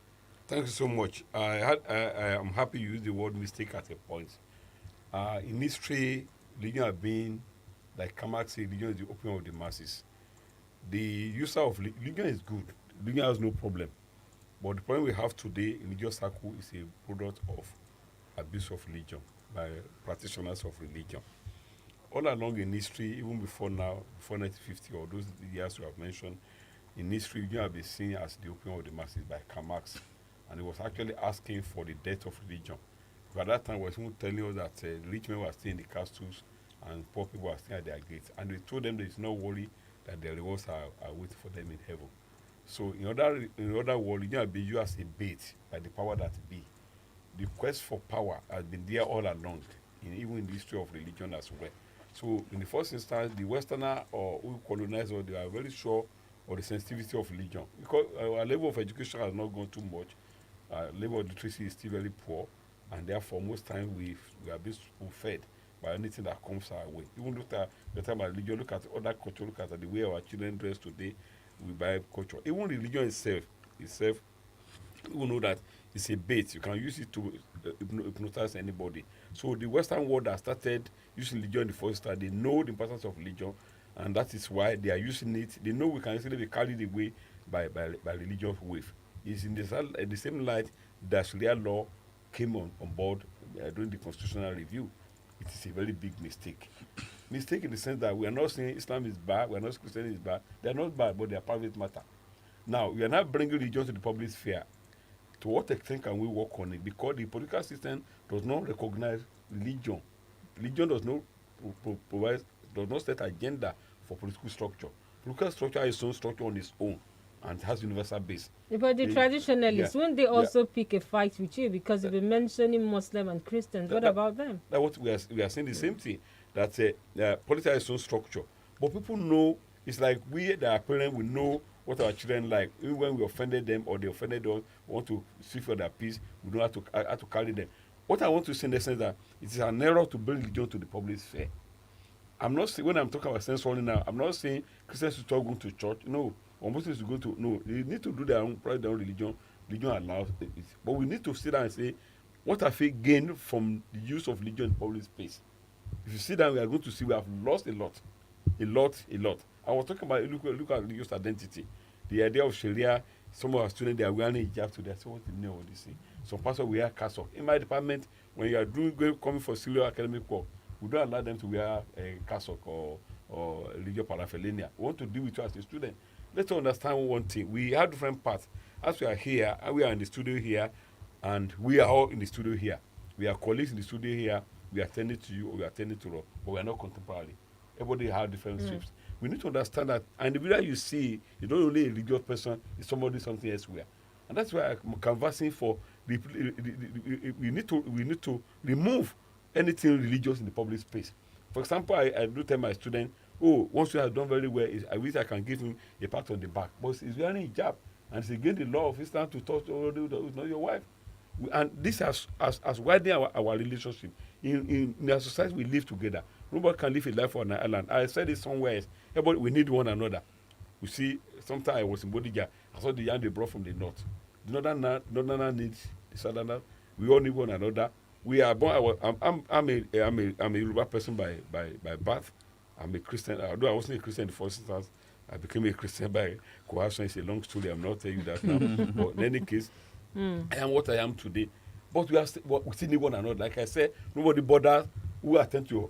Thank you so much. I am happy you used the word mistake at a point. In history, religion has been, like Kamak said, religion is the opium of the masses. The use of religion is good. Religion has no problem. But the problem we have today in religious circle is a product of abuse of religion by practitioners of religion. all along in history, even before now, before 1950 or those years you have mentioned, in history, you have been seen as the opium of the masses by Karl Marx, and he was actually asking for the death of religion. But at that time, he was even telling us that rich men were staying in the castles and poor people were staying at their gates. And we told them there is no worry that their rewards are waiting for them in heaven. So in other words, religion has been used as a bait by the power that be. The quest for power has been there all along, even in the history of religion as well. So in the first instance, the Westerner or who colonized us, they are very sure of the sensitivity of religion. Because our level of education has not gone too much. Our level of literacy is still very poor. And therefore, most times we are being fed by anything that comes our way. Even look at the time of religion, look at other culture, look at the way our children dress today, we buy culture. Even religion itself, you know that it's a bait. You can use it to hypnotize anybody. So the Western world that started using religion in the first time, they know the importance of religion, and that is why they are using it. They know we can easily be carried away by religious wave. It's in the same light that Sharia law came on board during the constitutional review. It is a very big mistake. Mistake in the sense that we are not saying Islam is bad, we are not saying Christianity is bad. They are not bad, but they are private matter. Now, we are not bringing religion to the public sphere. To what extent can we work on it? Because the political system does not recognize religion. Religion does not set agenda for political structure. Political structure has its own structure on its own and has universal base. But the traditionalists, won't they also pick a fight with you because you've been mentioning Muslim and Christians? What about them? That's what we are saying the same thing. That politics has its own structure. But people know, it's like we, the parents, we know what our children like. Even when we offended them or they offended us, we want to seek for their peace, we know how to carry them. What I want to say in the sense that it is an error to bring religion to the public sphere. I'm not saying, when I'm talking about censoring now, I'm not saying Christians should stop going to church. No. Or Muslims to go to, no, they need to do their own religion. Religion allows it. But we need to sit down and say, what have we gained from the use of religion in public space? If you sit down, we are going to see we have lost a lot. A lot. I was talking about, look at religious identity. The idea of Sharia, some of our students, they are wearing hijab today. So what's the meaning of this thing? Some pastors wear cassock. In my department, when you are coming for serious academic work, we don't allow them to wear a cassock or religious paraphernalia. We want to deal with you as a student. Let's understand one thing. We have different paths. As we are here, we are in the studio here, and we are all in the studio here. We are colleagues in the studio here. We are attending to you or we are attending to us, but we are not contemporary. Everybody has different shapes. We need to understand that, and the video you see is not only a religious person, it's somebody something elsewhere. And that's why I'm canvassing for we need to remove anything religious in the public space. For example, I do tell my student, once you have done very well, I wish I can give him a pat on the back. But he's wearing hijab, and it's against the law of Islam to touch somebody who's not your wife. And this has widened our relationship. In our society, we live together. Nobody can live a life on an island. I said it somewhere else. Everybody, we need one another. You see, sometimes I was in Bodija. I saw the yarn they brought from the north. The northern needs the southerner. We all need one another. We are born. I'm a Yoruba person by birth. I'm a Christian. Although I wasn't a Christian in the first instance, I became a Christian by coercion. It's a long story. I'm not telling you that now. But in any case, I am what I am today. But we still need one another. Like I said, nobody bothers who attend to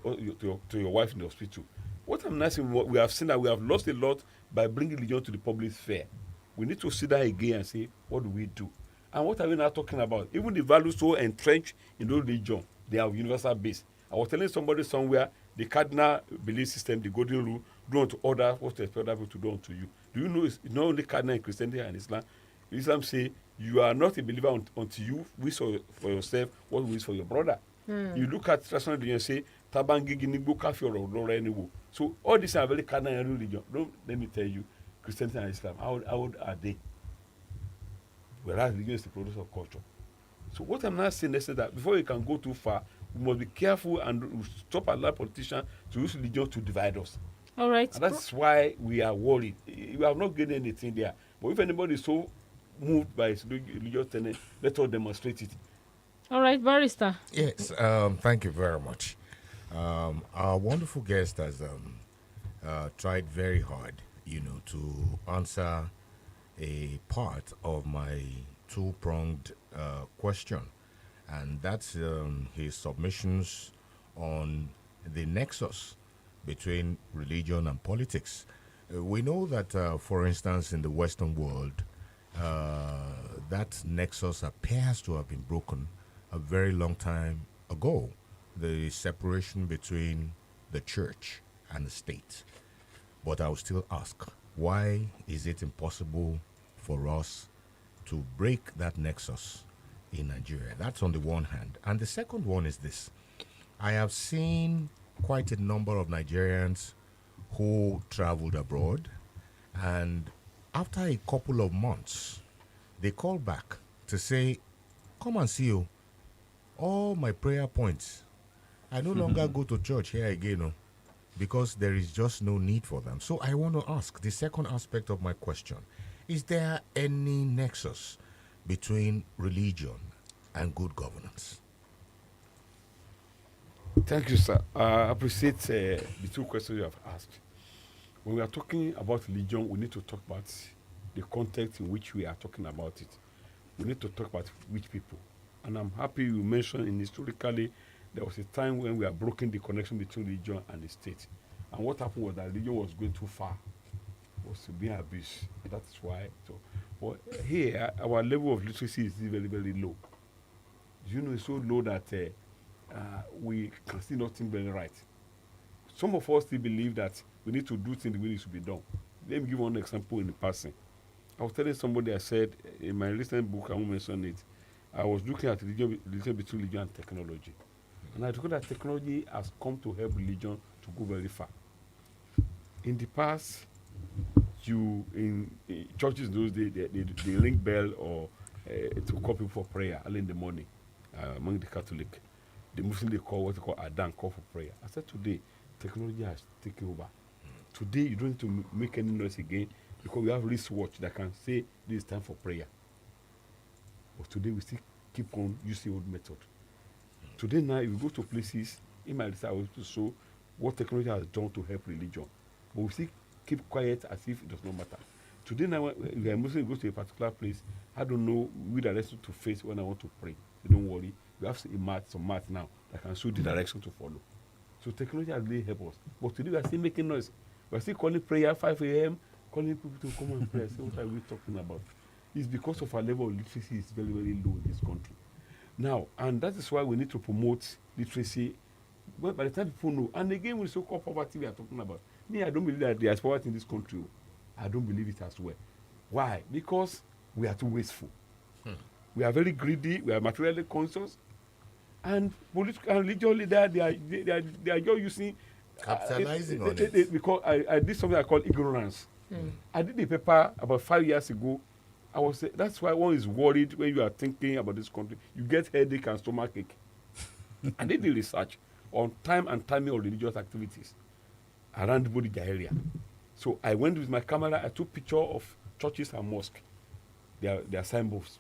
your wife in the hospital. What I'm not saying, we have seen that we have lost a lot by bringing religion to the public sphere. We need to sit down again and say, what do we do? And what are we now talking about? Even the values so entrenched in the religion, they are universal base. I was telling somebody somewhere, the cardinal belief system, the golden rule, do unto others what to expect other people to do unto you. Do you know it's not only cardinal in Christianity and Islam? Islam say you are not a believer until you wish for yourself what you wish for your brother. You look at traditional religion and say, Tabangi Ginibu Kafi or Lora anyway. So all these are very cardinal religion. Let me tell you, Christianity and Islam, how old are they? Whereas religion is the product of culture. So what I'm not saying is that before you can go too far, we must be careful and stop allowing politicians to use religion to divide us. All right. And that's why we are worried. We have not gained anything there. But if anybody is so moved by his religious tenet, let us demonstrate it. All right, Barrister. Yes, thank you very much. Our wonderful guest has tried very hard, to answer a part of my two-pronged question, and that's his submissions on the nexus between religion and politics. We know that, for instance, in the Western world, that nexus appears to have been broken a very long time ago. The separation between the church and the state. But I'll still ask, why is it impossible for us to break that nexus in Nigeria? That's on the one hand. And the second one is this. I have seen quite a number of Nigerians who traveled abroad, and after a couple of months, they call back to say, come and see you. All my prayer points, I no longer go to church here again, because there is just no need for them. So I want to ask the second aspect of my question. Is there any nexus between religion and good governance? Thank you, sir. I appreciate the two questions you have asked. When we are talking about religion, we need to talk about the context in which we are talking about it. We need to talk about which people. And I'm happy you mentioned historically there was a time when we are broken the connection between religion and the state. And what happened was that religion was going too far, was being abused. That's why. So, but here, our level of literacy is very, very low. You know, it's so low that we can see nothing very right. Some of us still believe that we need to do things the way it should be done. Let me give one example in the passing. I was telling somebody, I said, in my recent book, I won't mention it, I was looking at religion between religion and technology. And I told that technology has come to help religion to go very far. In the past, in churches those days, they ring bell or to call people for prayer early in the morning among the Catholic. The Muslim, they call what they call Adan, call for prayer. I said today, technology has taken over. Today, you don't need to make any noise again because we have wristwatch that can say this is time for prayer. But today, we still keep on using old method. Today now, if you go to places, in my research, I was to show what technology has done to help religion. But we still keep quiet as if it does not matter. Today now, if a Muslim goes to a particular place, I don't know which direction to face when I want to pray. So don't worry. We have some math now that can show the direction to follow. So technology has really helped us. But today we are still making noise. We are still calling prayer 5 a.m., calling people to come and pray. So what are we talking about? It's because of our level of literacy is very, very low in this country. Now, and that is why we need to promote literacy. Well, by the time people know, and again with so-called poverty we are talking about, me, I don't believe that there is poverty in this country. I don't believe it as well. Why? Because we are too wasteful. We are very greedy. We are materially conscious, and political and religious leaders they are just using capitalizing on it. Because I did something I call ignorance. I did the paper about 5 years ago. That's why one is worried when you are thinking about this country. You get headache and stomachache. I did the research on time and timing of religious activities around the Bodija area. So I went with my camera. I took picture of churches and mosques, their signboards,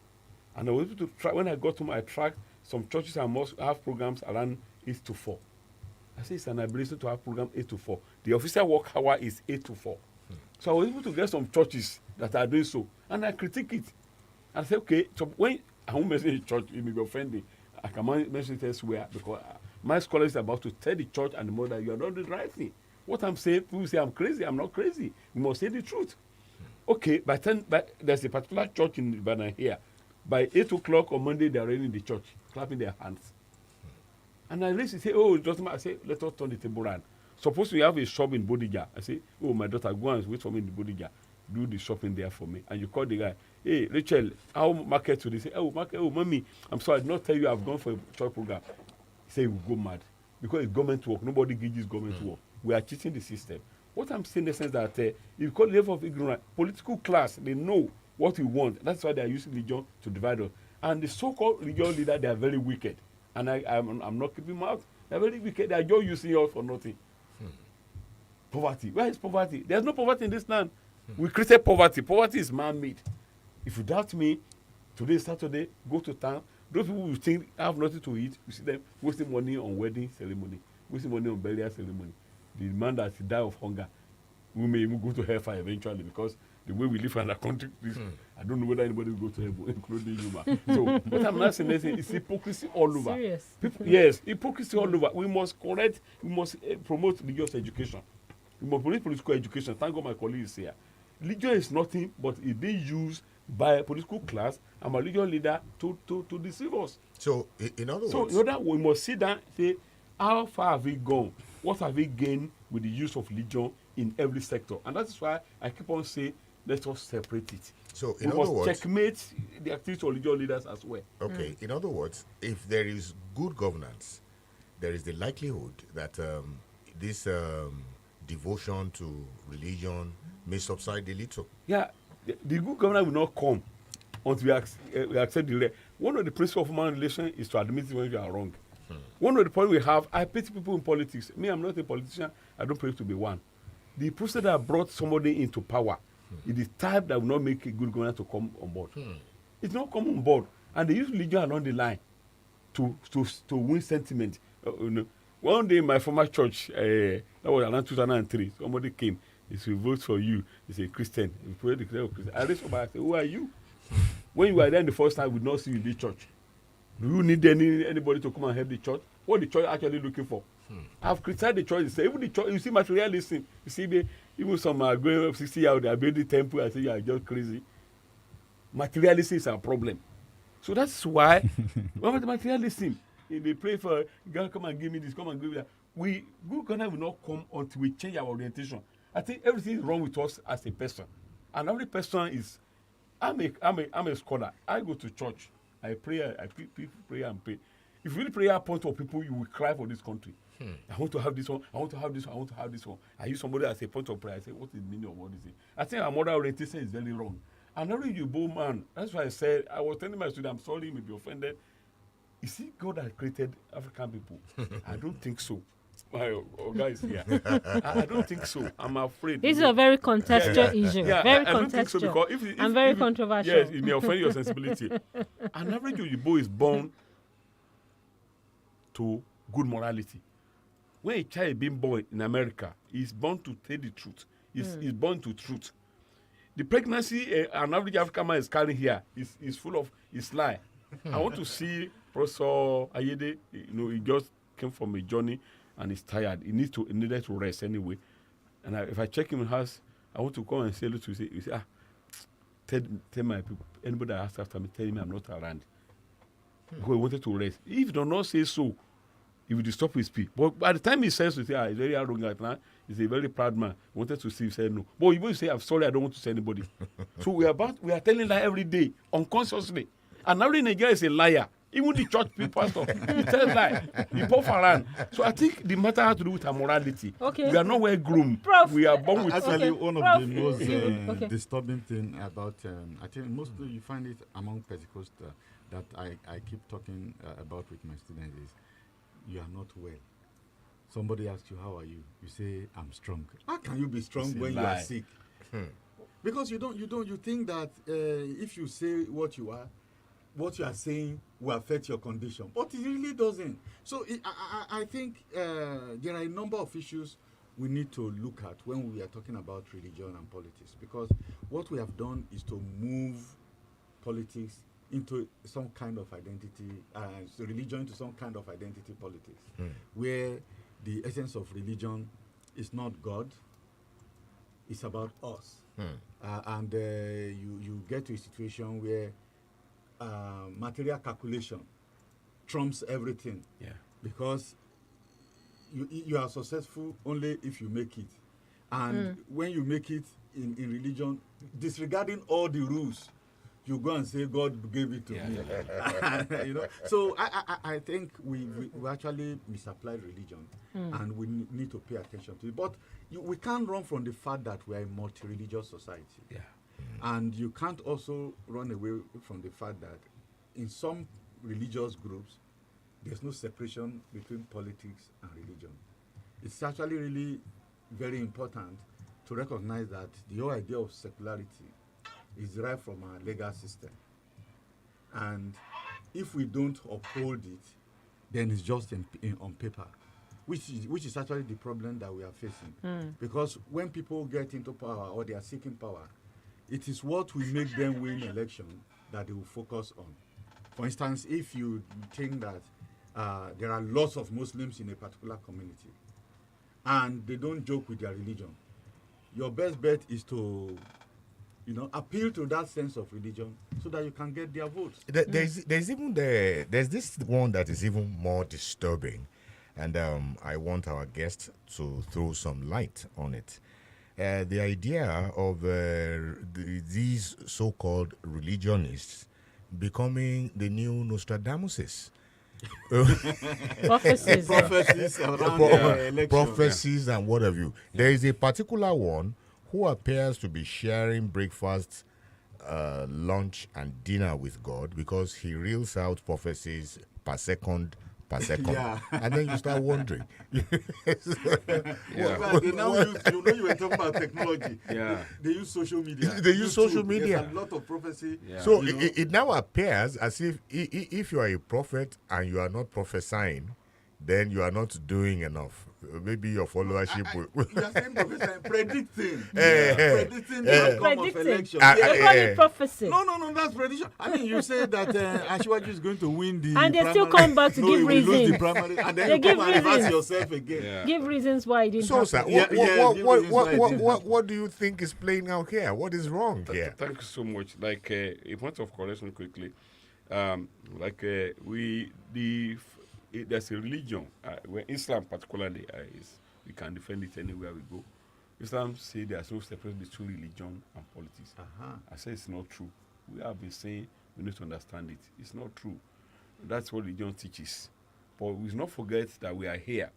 and I was able to track. When I got home, I tracked some churches and mosques have programs around 8 to 4. I say it's an ability to have program 8 to 4. The official work hour is 8 to 4. So I was able to get some churches that are doing so, and I critique it. I say, okay, so when I won't mention a church, it may be offending. I can mention it elsewhere because my scholar is about to tell the church and the mother, you are not doing the right thing. What I'm saying, people say I'm crazy. I'm not crazy. We must say the truth. Okay, but there's a particular church in Ibadan here. By 8 o'clock on Monday, they are already in the church, clapping their hands. And I listen, say, oh, it doesn't matter. I say, let us turn the table around. Suppose we have a shop in Bodija. I say, oh, my daughter, go and wait for me in the Bodija. Do the shopping there for me. And you call the guy, hey, Rachel, how market today? Say, oh, market, oh, mommy, I'm sorry, I did not tell you I've gone for a church program. He say, you go mad. Because it's government work. Nobody gauges government work. We are cheating the system. What I'm saying in the sense that if you call the level of ignorance, political class, they know what we want. That's why they are using religion to divide us. And the so-called religious leaders, they are very wicked. And I'm not keeping mouth. They are very wicked. They are just using us for nothing. Poverty. Where is poverty? There's no poverty in this land. We created poverty. Poverty is man-made. If you doubt me, today is Saturday, go to town. Those people who think have nothing to eat, you see them wasting money on wedding ceremony, wasting money on burial ceremony. The man that died of hunger, we may even go to hellfire eventually because the way we live in the country, I don't know whether anybody will go to heaven, including you. So what I'm not saying is hypocrisy all over. Serious. People, yes, hypocrisy all over. We must promote religious education. We must promote political education. Thank God my colleague is here. Religion is nothing but it being used by a political class and a religious leader to deceive us. So in other words, we must sit down and say, how far have we gone? What have we gained with the use of religion in every sector? And that is why I keep on saying, let us separate it. So we must checkmate the activities of religious leaders as well. Okay, in other words, if there is good governance, there is the likelihood that this devotion to religion may subside a little. Yeah, the good governance will not come until we accept the one of the principles of human relation is to admit when you are wrong. One of the problems we have, I pity people in politics. Me, I'm not a politician. I don't pray to be one. The process that brought somebody into power is the type that will not make a good governor to come on board. It's not come on board. And they use religion along the line to win sentiment. One day in my former church, that was around 2003, somebody came. He said, vote for you. He's a Christian. He prayed the Christian. I raised my hand and said, who are you? When you were there the first time, we did not see you in the church. Do you need anybody to come and help the church? What the church actually looking for? I've criticized the church. Say, even the church, you see materialism. You see, even some are going up 60 years, they are building temple. I say, you are just crazy. Materialism is a problem. So that's why, when the materialism, they pray for, God, come and give me this, come and give me that. Good governance will not come until we change our orientation. I think everything is wrong with us as a person. And every person is, I'm a scholar. I go to church. I pray, I pray and pray. If you really pray at point of people, you will cry for this country. I want to have this one, I want to have this one, I want to have this one. I use somebody as a point of prayer. I say, what is the meaning of what is it? I think our moral orientation is very wrong. And not really you bold man. That's why I said, I was telling my student, I'm sorry, you may be offended. You see, God has created African people. I don't think so. My guys here. I don't think so. I'm afraid. This is a very contextual issue. Yeah, very I don't think so because and very controversial. Yes, it may offend your sensibility. An average Oyibo is born to good morality. When a child is being born in America, he's born to tell the truth. He's born to truth. The pregnancy an average African man is carrying here is full of lie. I want to see Professor Ayede. He just came from a journey and he's tired. He needed to rest anyway. And if I check him in the house, I want to come and say, look, you say, tell my people, anybody that asks after me, tell me I'm not around. Because he wanted to rest. If he does not say so, he will stop his speech. But by the time he says to say, he's very arrogant now, he's a very proud man. He wanted to see, he said no. But you say, I'm sorry, I don't want to say anybody. So we are telling that every day, unconsciously. And now in Nigeria is a liar. Even the church pastor, he tells lie. He puff around. So I think the matter has to do with our morality. Okay. We are not well groomed. We are born with. Actually, one of the most disturbing thing about, I think mostly you find it among Pentecostals that I keep talking about with my students is, you are not well. Somebody asks you, how are you? You say, I'm strong. How can you be strong when you are sick? Because you think that if you say what you are saying will affect your condition, but it really doesn't. So I think there are a number of issues we need to look at when we are talking about religion and politics, because what we have done is to move politics into some kind of identity, religion into some kind of identity politics, where the essence of religion is not God, it's about us. And you get to a situation where material calculation trumps everything. Yeah. Because you are successful only if you make it. And when you make it in religion, disregarding all the rules, you go and say, God gave it to me. So I think we actually misapplied religion, and we need to pay attention to it. But we can't run from the fact that we are a multi-religious society. Yeah. And you can't also run away from the fact that in some religious groups, there's no separation between politics and religion. It's actually really very important to recognize that the whole idea of secularity is derived from our legal system. And if we don't uphold it, then it's just on paper, which is actually the problem that we are facing. Because when people get into power or they are seeking power, it is what will make them win election that they will focus on. For instance, if you think that there are lots of Muslims in a particular community and they don't joke with their religion, your best bet is to, appeal to that sense of religion so that you can get their votes. There's this one that is even more disturbing, and I want our guests to throw some light on it. The idea of these so-called religionists becoming the new Nostradamuses. Prophecies and what have you. There is a particular one who appears to be sharing breakfast, lunch, and dinner with God because he reels out prophecies per second. And then you start wondering. Well, they now use, you were talking about technology. They use social media. There's a lot of prophecy. So it now appears as if you are a prophet and you are not prophesying, then you are not doing enough. Maybe your followership will. You are saying predicting. Predicting the outcome of election. You call it prophecy. No, that's prediction. I mean, you say that Ashwaju is going to win the and they still come back to give reasons. Lose the primary, and then you come and reverse yourself again. Give reasons why it didn't happen. Sir, what do you think is playing out here? What is wrong here? Thank you so much. Like a point of correction quickly. There's a religion, where Islam particularly we can defend it anywhere we go. Islam say there's no separation between religion and politics. I say it's not true. We have been saying we need to understand it. It's not true. That's what religion teaches. But we should not forget that we are here.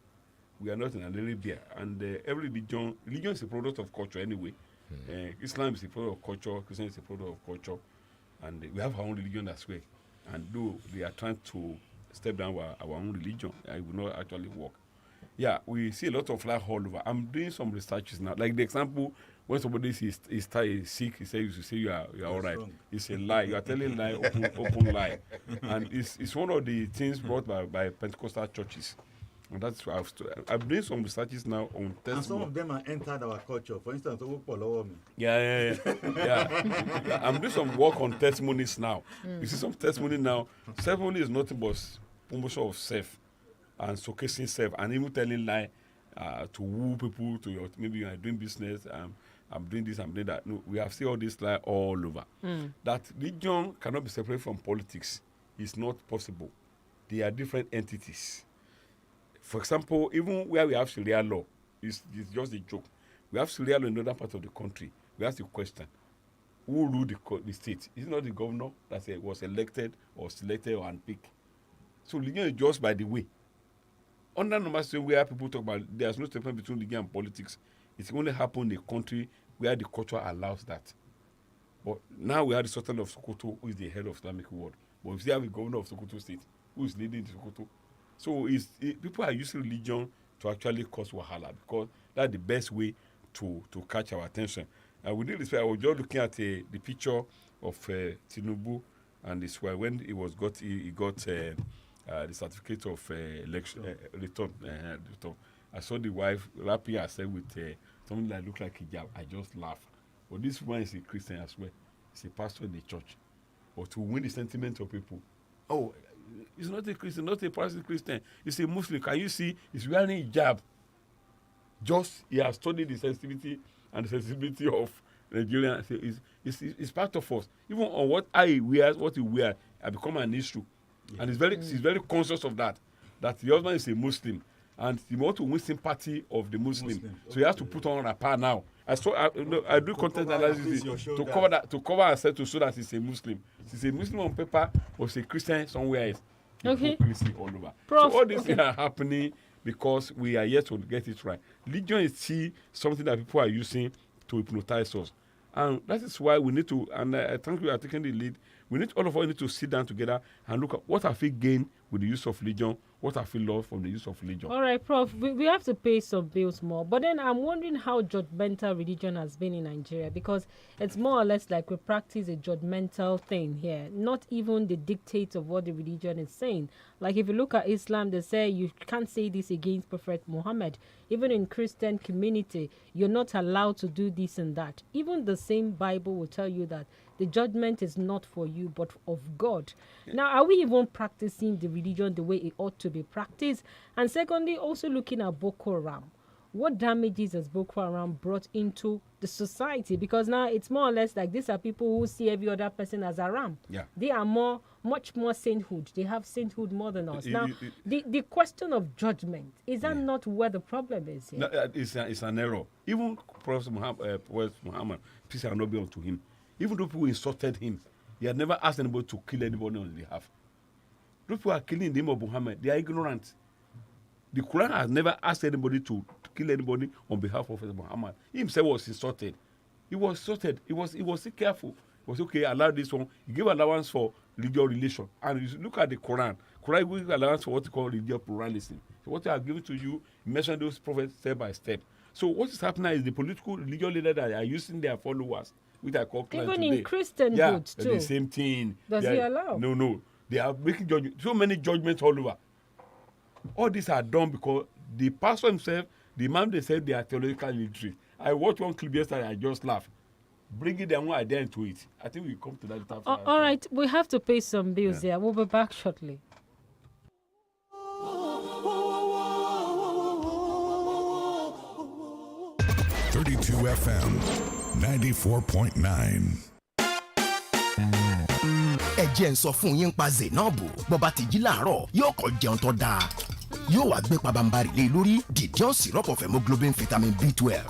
We are not in Arabia. And every religion is a product of culture anyway. Islam is a product of culture. Christianity is a product of culture. And we have our own religion as well. And though they are trying to step down our own religion, it will not actually work. Yeah, we see a lot of life all over. I'm doing some researches now. Like the example, when somebody is sick, he says you should say you are all right. It's a lie. You are telling lie, open lie. And it's one of the things brought by Pentecostal churches. And that's why I'm doing some researches now on testimony. And some of them have entered our culture. For instance, Yeah. I'm doing some work on testimonies now. You see some testimony now. Testimony is nothing but promotion of self and showcasing self and even telling lie to woo people to your, maybe you are doing business, I'm doing this, I'm doing that. No, we have seen all this lie all over. That religion cannot be separated from politics. It's not possible. They are different entities. For example, even where we have Sharia law, it's just a joke. We have Sharia law in other parts of the country. We have to question who ruled the state. Is it not the governor that was elected or selected or handpicked? So religion is just by the way. Under normal situation where people talk about there's no difference between religion and politics, it only happens in a country where the culture allows that. But now we have the Sultan of Sokoto, who is the head of Islamic world. But we still have the governor of Sokoto state, who is leading Sokoto. So people are using religion to actually cause wahala because that's the best way to catch our attention. And we did this. I was just looking at the picture of Tinubu and his wife when he got the certificate of election return. I saw the wife wrapping herself with something that looked like hijab. I just laughed. But this one is a Christian as well. He's a pastor in the church. But to win the sentiment of people, he's not a Christian, not a pastor Christian. He's a Muslim. Can you see? He's wearing hijab. Just he has studied the sensitivity and the sensibility of Nigeria. It's part of us. Even on what I wear, what he wear, I become an issue. Yeah. And he's very conscious of that. That the husband is a Muslim, and he wants to win sympathy of the Muslim. So he has to put on a par now. I do content analysis to cover ourselves so that he's a Muslim. He's a Muslim on paper, or he's a Christian somewhere else. Okay. All over. So all these things are happening because we are yet to get it right. Religion is something that people are using to hypnotize us. And that is why we need to, and I think we are taking the lead, we We need all of us need to sit down together and look at what have we gained with the use of religion, what have we lost from the use of religion. All right, Prof, we have to pay some bills more. But then I'm wondering how judgmental religion has been in Nigeria, because it's more or less like we practice a judgmental thing here, not even the dictates of what the religion is saying. Like if you look at Islam, they say you can't say this against Prophet Muhammad. Even in Christian community, you're not allowed to do this and that. Even the same Bible will tell you that the judgment is not for you, but of God. Now, are we even practicing the religion the way it ought to be practiced? And secondly, also looking at Boko Haram. What damages has Boko Haram brought into the society? Because now it's more or less like these are people who see every other person as a ram. Yeah. They are much more sainthood. They have sainthood more than us. Now, the question of judgment, is that not where the problem is here? No, it's an error. Even Prophet Muhammad, peace and love be unto him, even though people insulted him, he had never asked anybody to kill anybody on his behalf. Those people are killing the name of Muhammad. They are ignorant. The Quran has never asked anybody to kill anybody on behalf of Muhammad. He himself was insulted. He was insulted. He was careful. He was okay, allow this one. He gave allowance for religious relation. And you look at the Quran. Quran gives allowance for what you call religious pluralism. So what they are giving to you, mention those prophets step by step. So what is happening is the political religious leaders that are using their followers, which I call even today. in Christian goods too. The same thing. Does he allow? No. They are making judgment. So many judgments all over. All these are done because the pastor himself, the imam, they said they are theological illiterate. I watched one clip yesterday, I just laughed. Bringing their own idea into it. I think we'll come to that after. All right, we have to pay some bills there. We'll be back shortly. FM 94.9. ẹ jẹ́ n sọ fún yín pa Zainab bọ́ba ti jí láàárọ̀ yóò kọ́ jẹun tó dáa yóò wá gbé pabambarì lé lórí Didion syrup of hemoglobin vitamin B12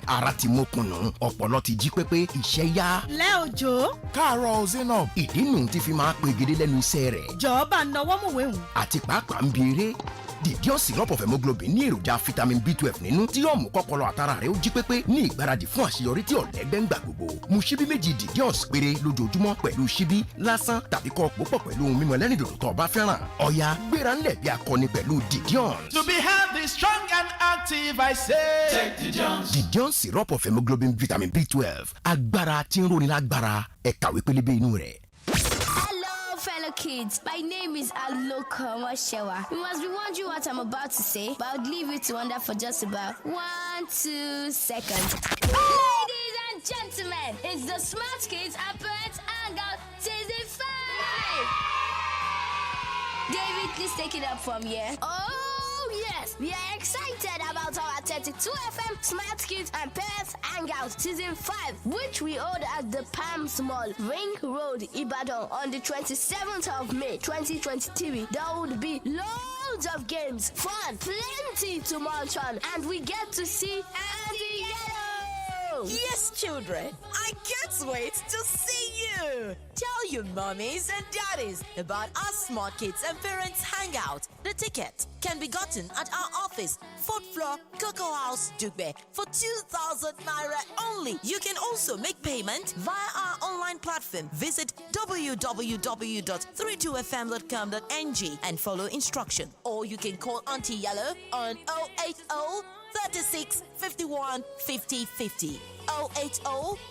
ara ti mókùnù ọpọlọ ti jí pépé iṣẹ́ yá. lẹ́ òjò. káàárọ̀ Zainab ìdí nù ti fi máa pegedé lẹ́nu iṣẹ́ rẹ̀. jọ̀ọ́ bá nọwọ́ mọ̀wé hùn. àti pàápàá ń bi eré Didion syrup of hemoglobin ní èròjà vitamin B12 nínú tí yóò mú kọ́pọlọ àtara rẹ̀ ó jí pépé ní ìgbáradì fún àṣeyọrí tí ọ̀lẹ́gbẹ́ ń gbà gbogbo. mu ṣíbí méjì Didion péré lójoojúmọ́ pẹ̀lú ṣíbí lásán tàbí kó pòpọ̀ pẹ̀lú ohun mímu ẹlẹ́rìndòdò tó o bá fẹ́ràn. ọ̀yá gbéra ńlẹ̀ bí akọni pẹ̀lú Didion. To be healthy, strong and active, I say. Take Didion. Didion syrup of hemoglobin vitamin B12 agbára tí ń roni lágbára ẹ kàwé pélébé inú rẹ̀. Fellow kids, my name is Aloko Moshewa. You must be wondering what I'm about to say, but I'll leave you to wonder for just about 1-2 seconds. Ladies and gentlemen, it's the Smart Kids and Parents Hangout Season 5! David, please take it up from here. Oh, yes! We are excited about our 32 FM Smart Kids and Parents Hangout Season 5, which we hold at the Palms Mall, Ring Road, Ibadan on the 27th of May, 2023. There would be loads of games, fun, plenty to munch on, and we get to see Andy Yellow! Yes, children, I can't wait to see you. Tell your mommies and daddies about our Smart Kids and Parents Hangout. The ticket can be gotten at our office, 4th floor, Cocoa House, Dugbe, for 2,000 naira only. You can also make payment via our online platform. Visit www.32fm.com.ng and follow instruction. Or you can call Auntie Yellow on 080 36 51 50 50. 080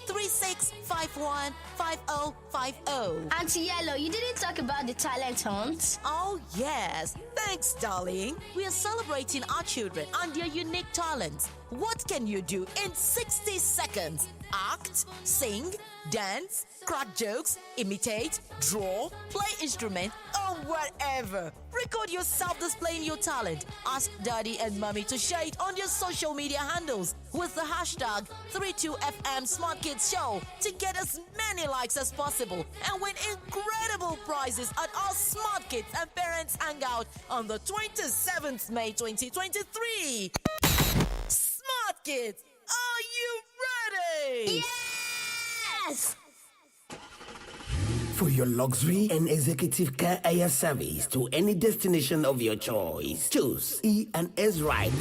36 51 5050. Auntie Yellow, you didn't talk about the talent hunt. Oh, yes. Thanks, darling. We are celebrating our children and their unique talents. What can you do in 60 seconds? Act, sing, dance, crack jokes, imitate, draw, play instrument, or whatever. Record yourself displaying your talent. Ask daddy and mommy to share it on their social media handles with the hashtag 32FM Smart Kids Show to get as many likes as possible and win incredible prizes at our Smart Kids and Parents Hangout on the 27th May 2023. Smart Kids, are you ready? Yes! For your luxury and executive car air service to any destination of your choice, choose E&S Ride.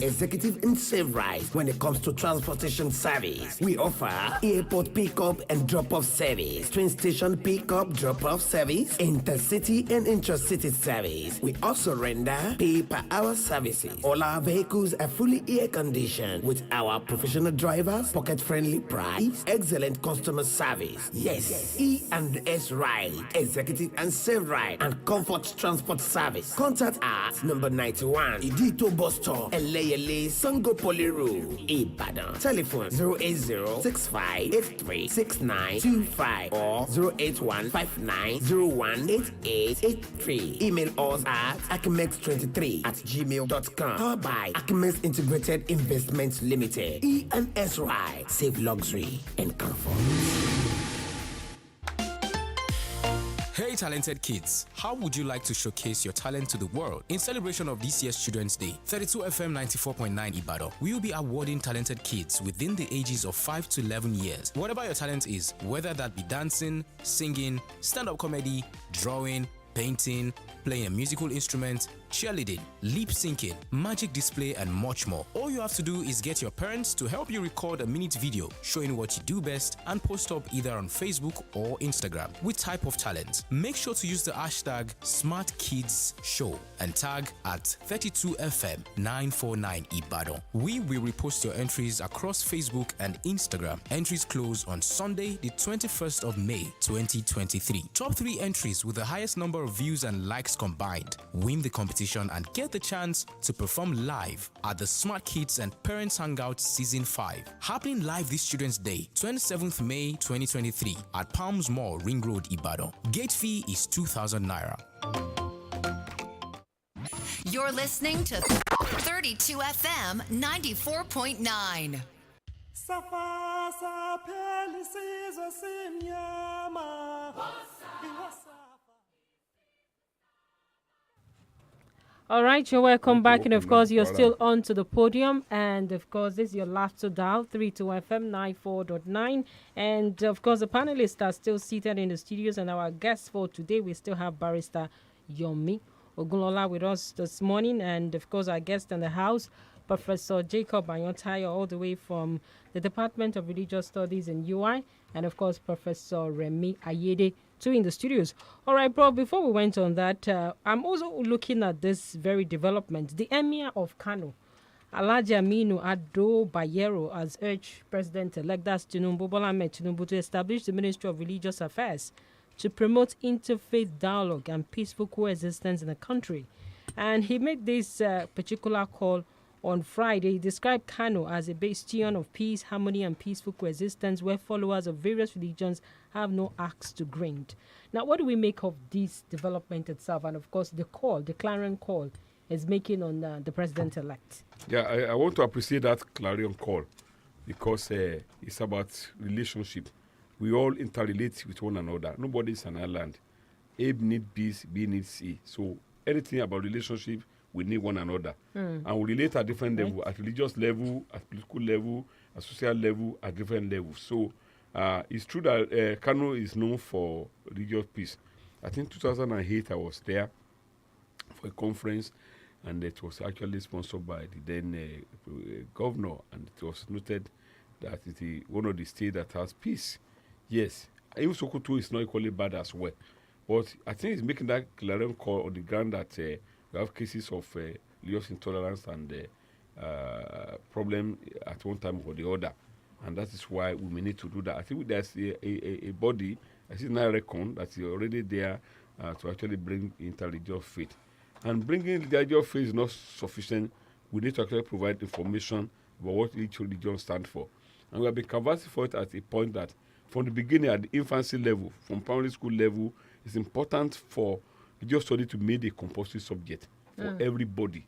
executive and save rides when it comes to transportation service. We offer airport pickup and drop-off service, train station pickup, drop-off service, intercity and intracity service. We also render pay-per-hour services. All our vehicles are fully air-conditioned with our professional drivers, pocket-friendly price, excellent customer service. Yes, E&S Ride, executive and save ride, and comfort transport service. Contact at number 91, Idito Bus Stop, Eleyele, Sango Poly Road, Ibadan. Telephone 080-6583-6925 or 081-5901-8883. Email us at akimex23@gmail.com. Powered by Akimex Integrated Investments Limited. E&S Ride, save luxury and comfort. Hey talented kids, how would you like to showcase your talent to the world? In celebration of this year's Children's Day, 32 FM 94.9 Ibadan, we will be awarding talented kids within the ages of 5 to 11 years. Whatever your talent is, whether that be dancing, singing, stand-up comedy, drawing, painting, playing a musical instrument, cheerleading, lip syncing, magic display, and much more. All you have to do is get your parents to help you record a minute video showing what you do best and post up either on Facebook or Instagram with type of talent. Make sure to use the hashtag SmartKidsShow and tag at 32FM949 Ibadan. We will repost your entries across Facebook and Instagram. Entries close on Sunday, the 21st of May, 2023. Top 3 entries with the highest number of views and likes combined win the competition and get the chance to perform live at the Smart Kids and Parents Hangout Season 5, happening live this Children's Day, 27th May 2023 at Palms Mall, Ring Road, Ibadan. Gate fee is 2,000 naira. You're listening to 32 FM 94.9. All right, you're welcome back. And of course, you're still on to the podium. And of course, this is your laughter dial, 32 FM 94.9. And of course, the panelists are still seated in the studios. And our guests for today, we still have Barrister Yomi Ogunlola with us this morning. And of course, our guest in the house, Professor Jacob Ayontayo, all the way from the Department of Religious Studies in UI. And of course, Professor Remi Ayede, too, in the studios. All right, bro, before we went on that, I'm also looking at this very development. The Emir of Kano, Alhaji Aminu Ado Bayero, has urged President-elect Tinubu Bola Ahmed Tinubu to establish the Ministry of Religious Affairs to promote interfaith dialogue and peaceful coexistence in the country. And he made this particular call on Friday. He described Kano as a bastion of peace, harmony, and peaceful coexistence where followers of various religions have no axe to grind. Now, what do we make of this development itself? And of course, the clarion call is making on the president-elect. Yeah, I want to appreciate that clarion call because it's about relationship. We all interrelate with one another. Nobody is an island. A needs peace, B needs C. So anything about relationship, we need one another. And we relate at different levels, at religious level, at political level, at social level, at different levels. So it's true that Kano is known for religious peace. I think 2008 I was there for a conference, and it was actually sponsored by the then governor, and it was noted that it is one of the states that has peace. Yes, even Sokoto is not equally bad as well. But I think it's making that clarion call on the ground that we have cases of religious intolerance and problem at one time or the other. And that is why we may need to do that. I think there's a body, I see now reckon, that is already there to actually bring interreligious faith. And bringing religious faith is not sufficient. We need to actually provide information about what each religion stands for. And we have been canvassing for it at a point that from the beginning, at the infancy level, from primary school level, it's important for religious study to make a compulsory subject for everybody.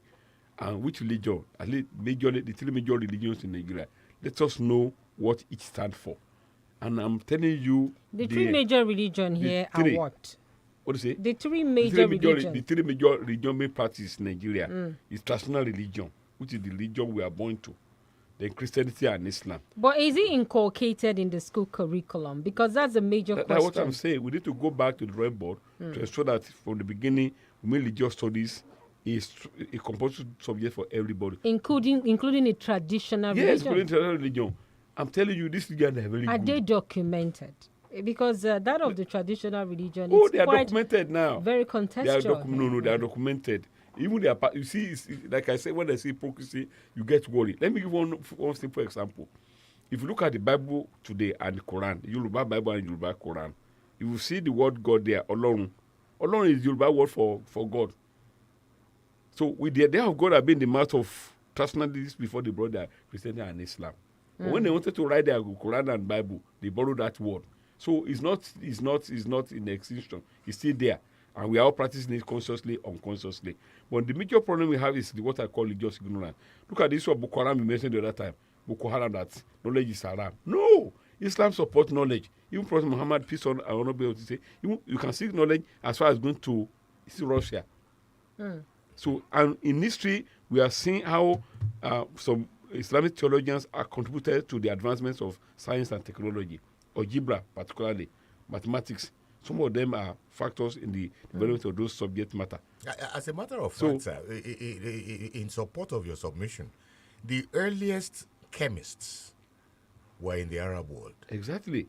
And which religion, at least majorly, the 3 major religions in Nigeria, let us know what each stands for. And I'm telling you... The 3 major religions here are what? What do you say? The 3 major religions. The 3 major religion main practice in Nigeria is traditional religion, which is the religion we are born to. Then Christianity and Islam. But is it inculcated in the school curriculum? Because that's a major question. That's what I'm saying. We need to go back to the drawing board to ensure that from the beginning, we make religious studies is a compulsory subject for everybody, including a traditional yes, religion. including traditional religion. I'm telling you, this religion are very Are good. they documented? Because that of the traditional religion, Oh, it's they are quite documented now. very contextual. No, they are documented. Even you see, like I said, when I say hypocrisy, you get worried. Let me give one simple example. If you look at the Bible today and the Quran, the Yoruba Bible and Yoruba Quran, you will see the word God there, Olorun. Olorun is Yoruba word for God. So with the idea of God have been the mouth of personalities before they brought their Christianity and Islam. But when they wanted to write their Quran and Bible, they borrowed that word. So it's not in extinction. It's still there. And we are all practicing it consciously, unconsciously. But the major problem we have is what I call religious ignorance. Look at this one, Boko Haram you mentioned the other time. Boko Haram, that knowledge is haram. No! Islam supports knowledge. Even Prophet Muhammad, peace on, I will not be able to say, you can seek knowledge as far as going to Russia. So, and in history, we are seeing how some Islamic theologians are contributed to the advancements of science and technology, algebra particularly, mathematics. Some of them are factors in the development of those subject matter. As a matter of fact, sir, in support of your submission, the earliest chemists were in the Arab world. Exactly.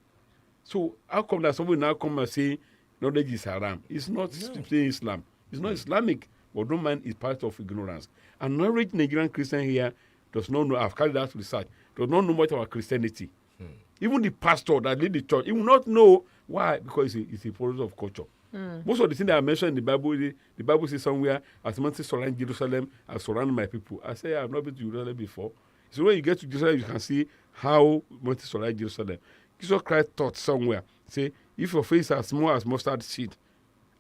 So how come that someone now come and say knowledge is haram? It's not saying Islam. It's not Islamic. But don't mind, it's part of ignorance. An average Nigerian Christian here does not know, I've carried out research, does not know much about Christianity. Even the pastor that lead the church, he will not know. Why? Because it's a product of culture. Most of the things that I mentioned in the Bible says somewhere, as mountains surround Jerusalem, I surround my people. I say, I have not been to Jerusalem before. So when you get to Jerusalem, you can see how mountains surround Jerusalem. Jesus Christ taught somewhere, say, if your face is as small as mustard seed,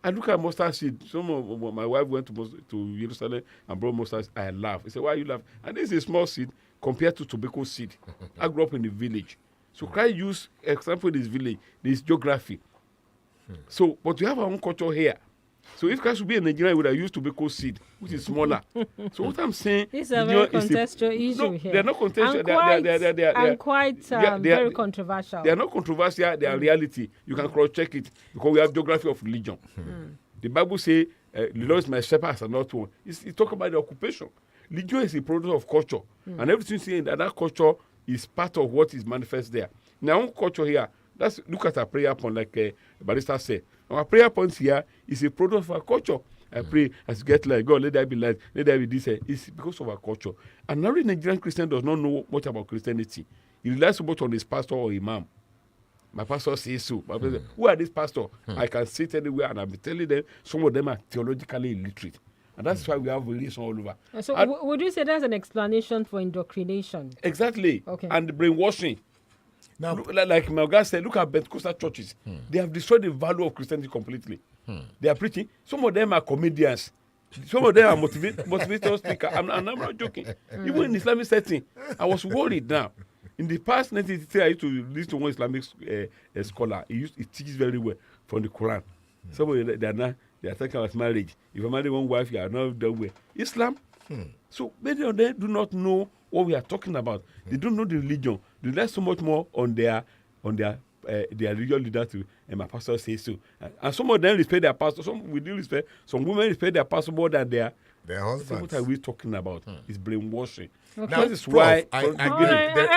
I look at mustard seed. My wife went to Jerusalem and brought mustard seed. I laugh. I said, why you laugh? And this is a small seed compared to tobacco seed. I grew up in the village. So Christ used example in his village, this geography. So, but we have our own culture here. So if Christ would be a Nigerian, he would have used tobacco seed, which is smaller. So what I'm saying... This is a very contextual issue here. They're not contextual. And quite very controversial. They are not controversial. They are reality. You can cross-check it because we have geography of religion. The Bible says, the Lord is my shepherd, as not one. It talks about the occupation. Religion is a product of culture. And everything saying that culture is part of what is manifest there. In our own culture here, look at our prayer point, like Barrister said. Our prayer points here is a product of our culture. I pray as you get light, God, let there be light, let there be this. It's because of our culture. And every Nigerian Christian does not know much about Christianity. He relies so much on his pastor or imam. My pastor says so. Who are these pastors? I can sit anywhere and I'll be telling them some of them are theologically illiterate. And that's why we have religion all over. So would you say that's an explanation for indoctrination? Exactly. Okay. And brainwashing. Now, like my guy said, look at Pentecostal churches. They have destroyed the value of Christianity completely. They are preaching. Some of them are comedians. Some of them are motivational speakers. I'm not joking. Even in Islamic setting, I was worried now. In the past 1983, I used to listen to one Islamic scholar. He teaches very well from the Quran. Some of them, they are talking about marriage. If you marry one wife, you are not done with Islam. So many of them do not know what we are talking about. They don't know the religion. They rely so much more on their religious leaders too. And my pastor says so. And some of them respect their pastor. Some with due respect. Some women respect their pastor more than their husbands. So what are we talking about? It's brainwashing. Okay. That is why I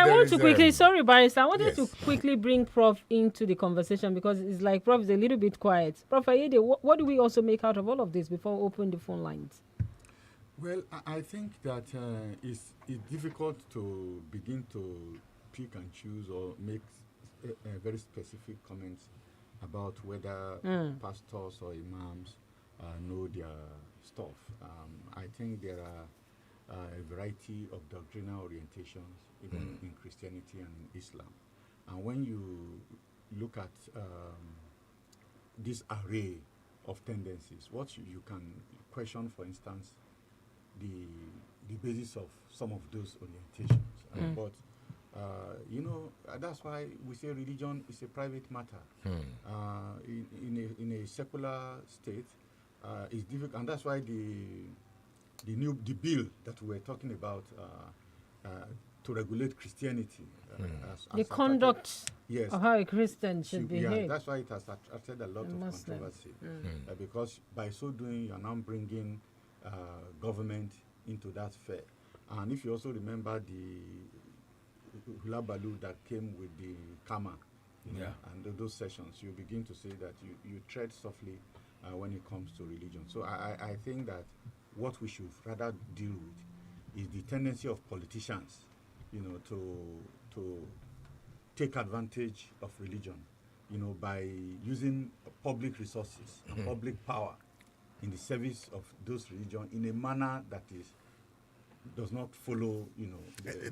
want to quickly, sorry, Barrister, I wanted to quickly bring Prof into the conversation because it's like Prof is a little bit quiet. Prof Ayede, what do we also make out of all of this before we open the phone lines? Well, I think that it's difficult to begin to pick and choose or make very specific comments about whether pastors or imams know their stuff. I think there are a variety of doctrinal orientations, even in Christianity and in Islam. And when you look at this array of tendencies, what you can question, for instance, the basis of some of those orientations. But that's why we say religion is a private matter. In a secular state, it's difficult, and that's why the bill that we're talking about to regulate Christianity, the conduct of how a Christian should behave. Yeah, that's why it has attracted a lot of controversy, because by so doing, you're now bringing government into that fair. And if you also remember the Gbolabo that came with the Kama, and those sessions, you begin to say that you tread softly when it comes to religion. So I think that what we should rather deal with is the tendency of politicians, to take advantage of religion, by using public resources and public power in the service of those religion in a manner that does not follow,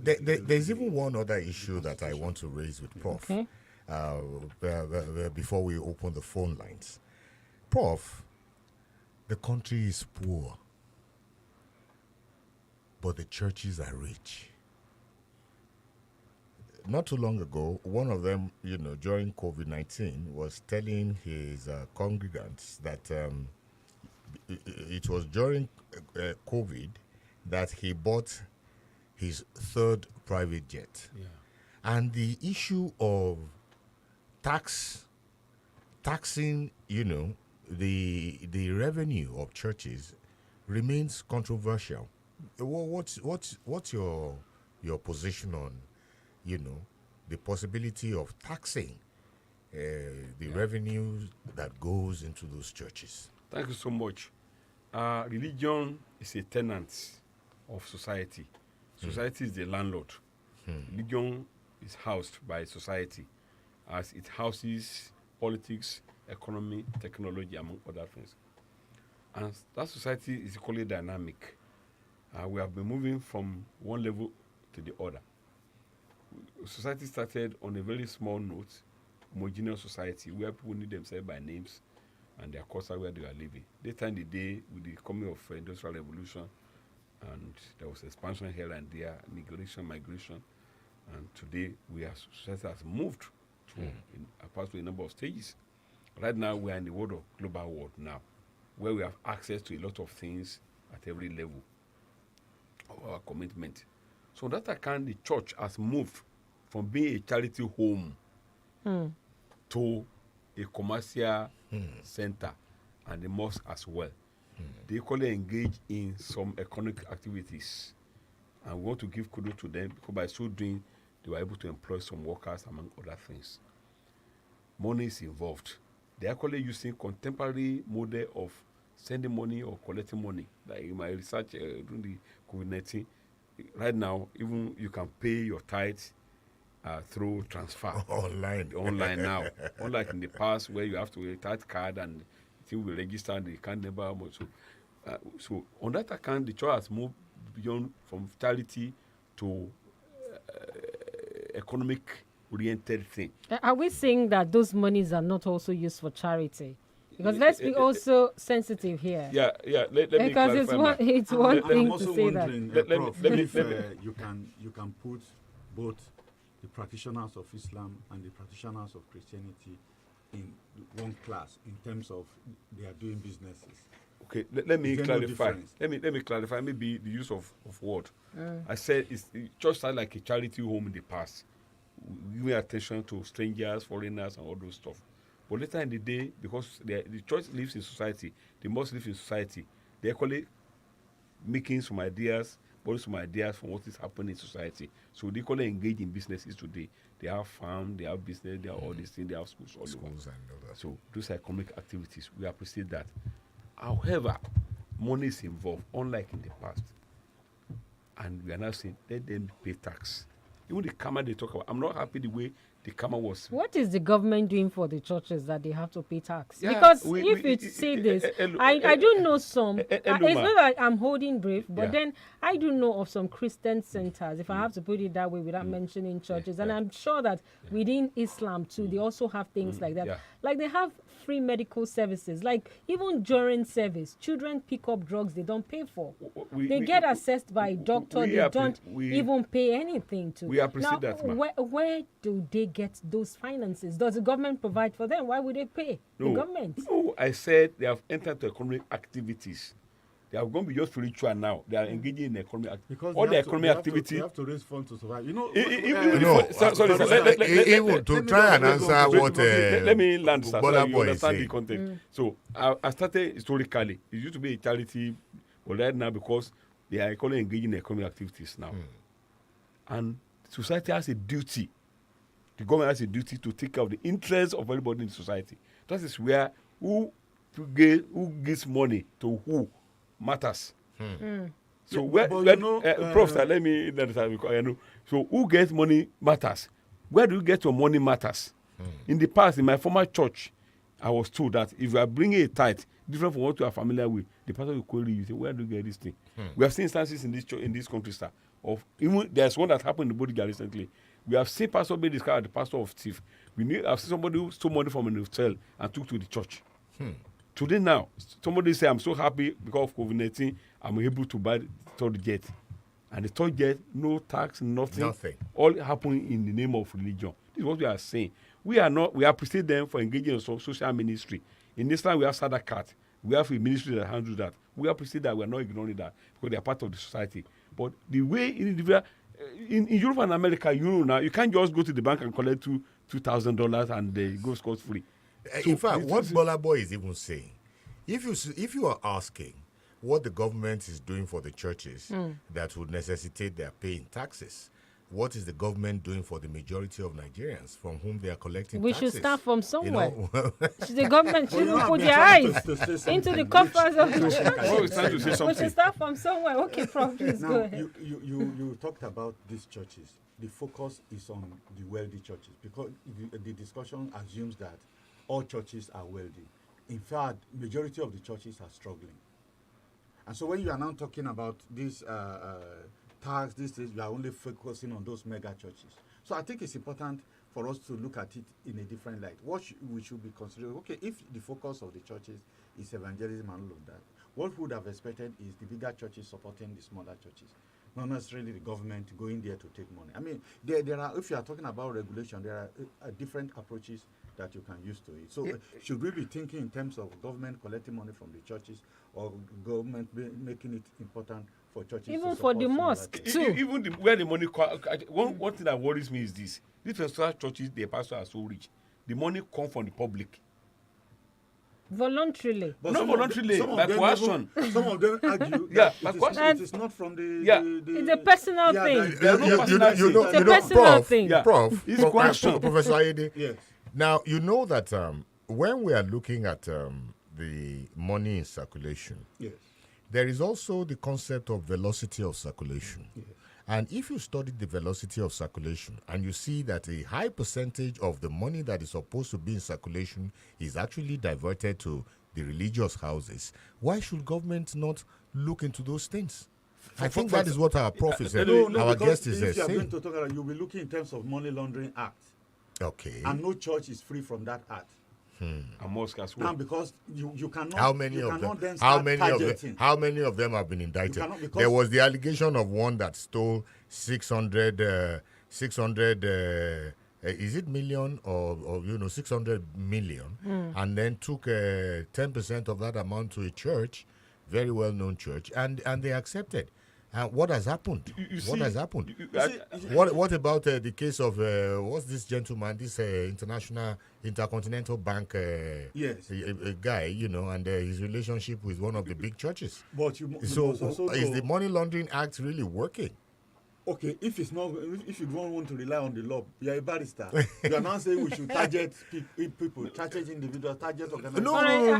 there's even one other issue that I want to raise with Prof. Okay. Before we open the phone lines. Prof, the country is poor, but the churches are rich. Not too long ago, one of them, during COVID-19, was telling his congregants that it was during COVID that he bought his third private jet. Yeah. And the issue of taxing, the revenue of churches remains controversial. What's your position on, the possibility of taxing the revenue that goes into those churches? Thank you so much. Religion is a tenant of society. Society is the landlord. Religion is housed by society, as it houses politics, economy, technology, among other things. And that society is equally dynamic. We have been moving from one level to the other. Society started on a very small note, homogeneous society, where people knew themselves by names and their culture where they are living. Later in the day, with the coming of industrial revolution, and there was expansion here and there, migration, and today society has moved apart to a number of stages. Right now, we are in the world of global world now, where we have access to a lot of things at every level of our commitment. So on that account, the church has moved from being a charity home to a commercial center, and the mosque as well. They equally engage in some economic activities, and we want to give kudos to them because by so doing, they were able to employ some workers, among other things. Money is involved. They're actually using contemporary model of sending money or collecting money. Like in my research during the COVID-19, right now, even you can pay your tithes through transfer. Online now. Unlike in the past where you have to a tithe card and it will register and the account number. So on that account, the church has moved beyond from charity to economic-oriented thing. Are we saying that those monies are not also used for charity? Because let's be also sensitive here. Yeah. Let me clarify. It's one thing to say that. You can put both the practitioners of Islam and the practitioners of Christianity in one class in terms of they are doing businesses. Okay, let me clarify. Let me clarify. Maybe the use of word. I said church started like a charity home in the past, giving attention to strangers, foreigners, and all those stuff. But later in the day, because the church lives in society, the mosque lives in society, they're actually making some ideas, borrowing some ideas from what is happening in society. So they equally engage in businesses today. They have farm, they have business, they have all these things, they have schools all over. And all that. So those are economic activities. We appreciate that. However, money is involved, unlike in the past. And we are now saying, let them pay tax. Even the Kama they talk about, I'm not happy the way the Kama was. What is the government doing for the churches that they have to pay tax? Yeah, because if you say this, I do know some. It's not like I'm holding brief, but then I do know of some Christian centers, if I have to put it that way without mentioning churches. And I'm sure that within Islam too, they also have things like that. Like they have free medical services. Like even during service, children pick up drugs they don't pay for. They get assessed by a doctor. They don't even pay anything to. We appreciate that, ma'am. Where do they get those finances? Does the government provide for them? Why would they pay the government? No, I said they have entered into economic activities. They are going to be just spiritual now. They are engaging in economic activities. All the economic activity. They have to raise funds to survive. Even to try and answer what. Let me land, sir, so you understand the context. So I started historically. It used to be a charity But right now, because they are equally engaging in economic activities now. And society has a duty, the government has a duty to take care of the interests of everybody in society. That is where who gives money to who matters. So Prof, let me so who gets money matters. Where do you get your money matters? In the past, in my former church, I was told that if you are bringing a tithe different from what you are familiar with, the pastor will query you, say, where do you get this thing? We have seen instances in this church, in this country, sir, of even there's one that happened in Podium recently. We have seen pastor being described as the pastor of thief. I've seen somebody who stole money from an hotel and took to the church. Today now, somebody say, I'm so happy because of COVID-19, I'm able to buy the third jet. And the third jet, no tax, nothing. All happening in the name of religion. This is what we are saying. We appreciate them for engaging in social ministry. In this time, we have Sadakat. We have a ministry that handles that. We appreciate that. We are not ignoring that because they are part of the society. But the way in Europe and America, now, you can't just go to the bank and collect $2,000 and go scot-free. In fact, what Gbolabo is even saying, if you are asking what the government is doing for the churches that would necessitate their paying taxes, what is the government doing for the majority of Nigerians from whom they are collecting taxes? We should start from somewhere. The government shouldn't put their eyes into the coffers of the churches. We should start from somewhere. Okay, Prof, please go ahead. You talked about these churches. The focus is on the wealthy churches because the discussion assumes that all churches are wealthy. In fact, majority of the churches are struggling. And so when you are now talking about this tax, you are only focusing on those mega churches. So I think it's important for us to look at it in a different light. What we should be considering, okay, if the focus of the churches is evangelism and all of that, what we would have expected is the bigger churches supporting the smaller churches, not necessarily the government going there to take money. I mean, there are, if you are talking about regulation, there are different approaches that you can use to it. So should we be thinking in terms of government collecting money from the churches or government making it important for churches? Even for the mosque too. Even where the money, one thing that worries me is this. These churches, their pastors are so rich. The money comes from the public. Voluntarily. But not voluntarily, by coercion. Some of them argue it is not from the it's a personal thing. It's a personal thing. Prof, it's coercion. Professor Aide. Yes. Now, you know that when we are looking at the money in circulation, there is also the concept of velocity of circulation. Yes. And if you study the velocity of circulation and you see that a high percentage of the money that is supposed to be in circulation is actually diverted to the religious houses, why should government not look into those things? I think that is what our prof is saying. Our guest is saying. If you are going to talk about, you'll be looking in terms of money laundering act. Okay. And no church is free from that act. A mosque as well. And because you cannot. How many of them have been indicted? There was the allegation of one that stole 600 is it million or 600 million, and then took 10% of that amount to a church, very well known church, and they accepted. What has happened? What has happened? What about the case of what's this gentleman, this Intercontinental Bank guy, and his relationship with one of the big churches? Is the Money Laundering Act really working? Okay, if you don't want to rely on the law, you are a barrister. You are not saying we should target people, target individuals, target organizations. No. I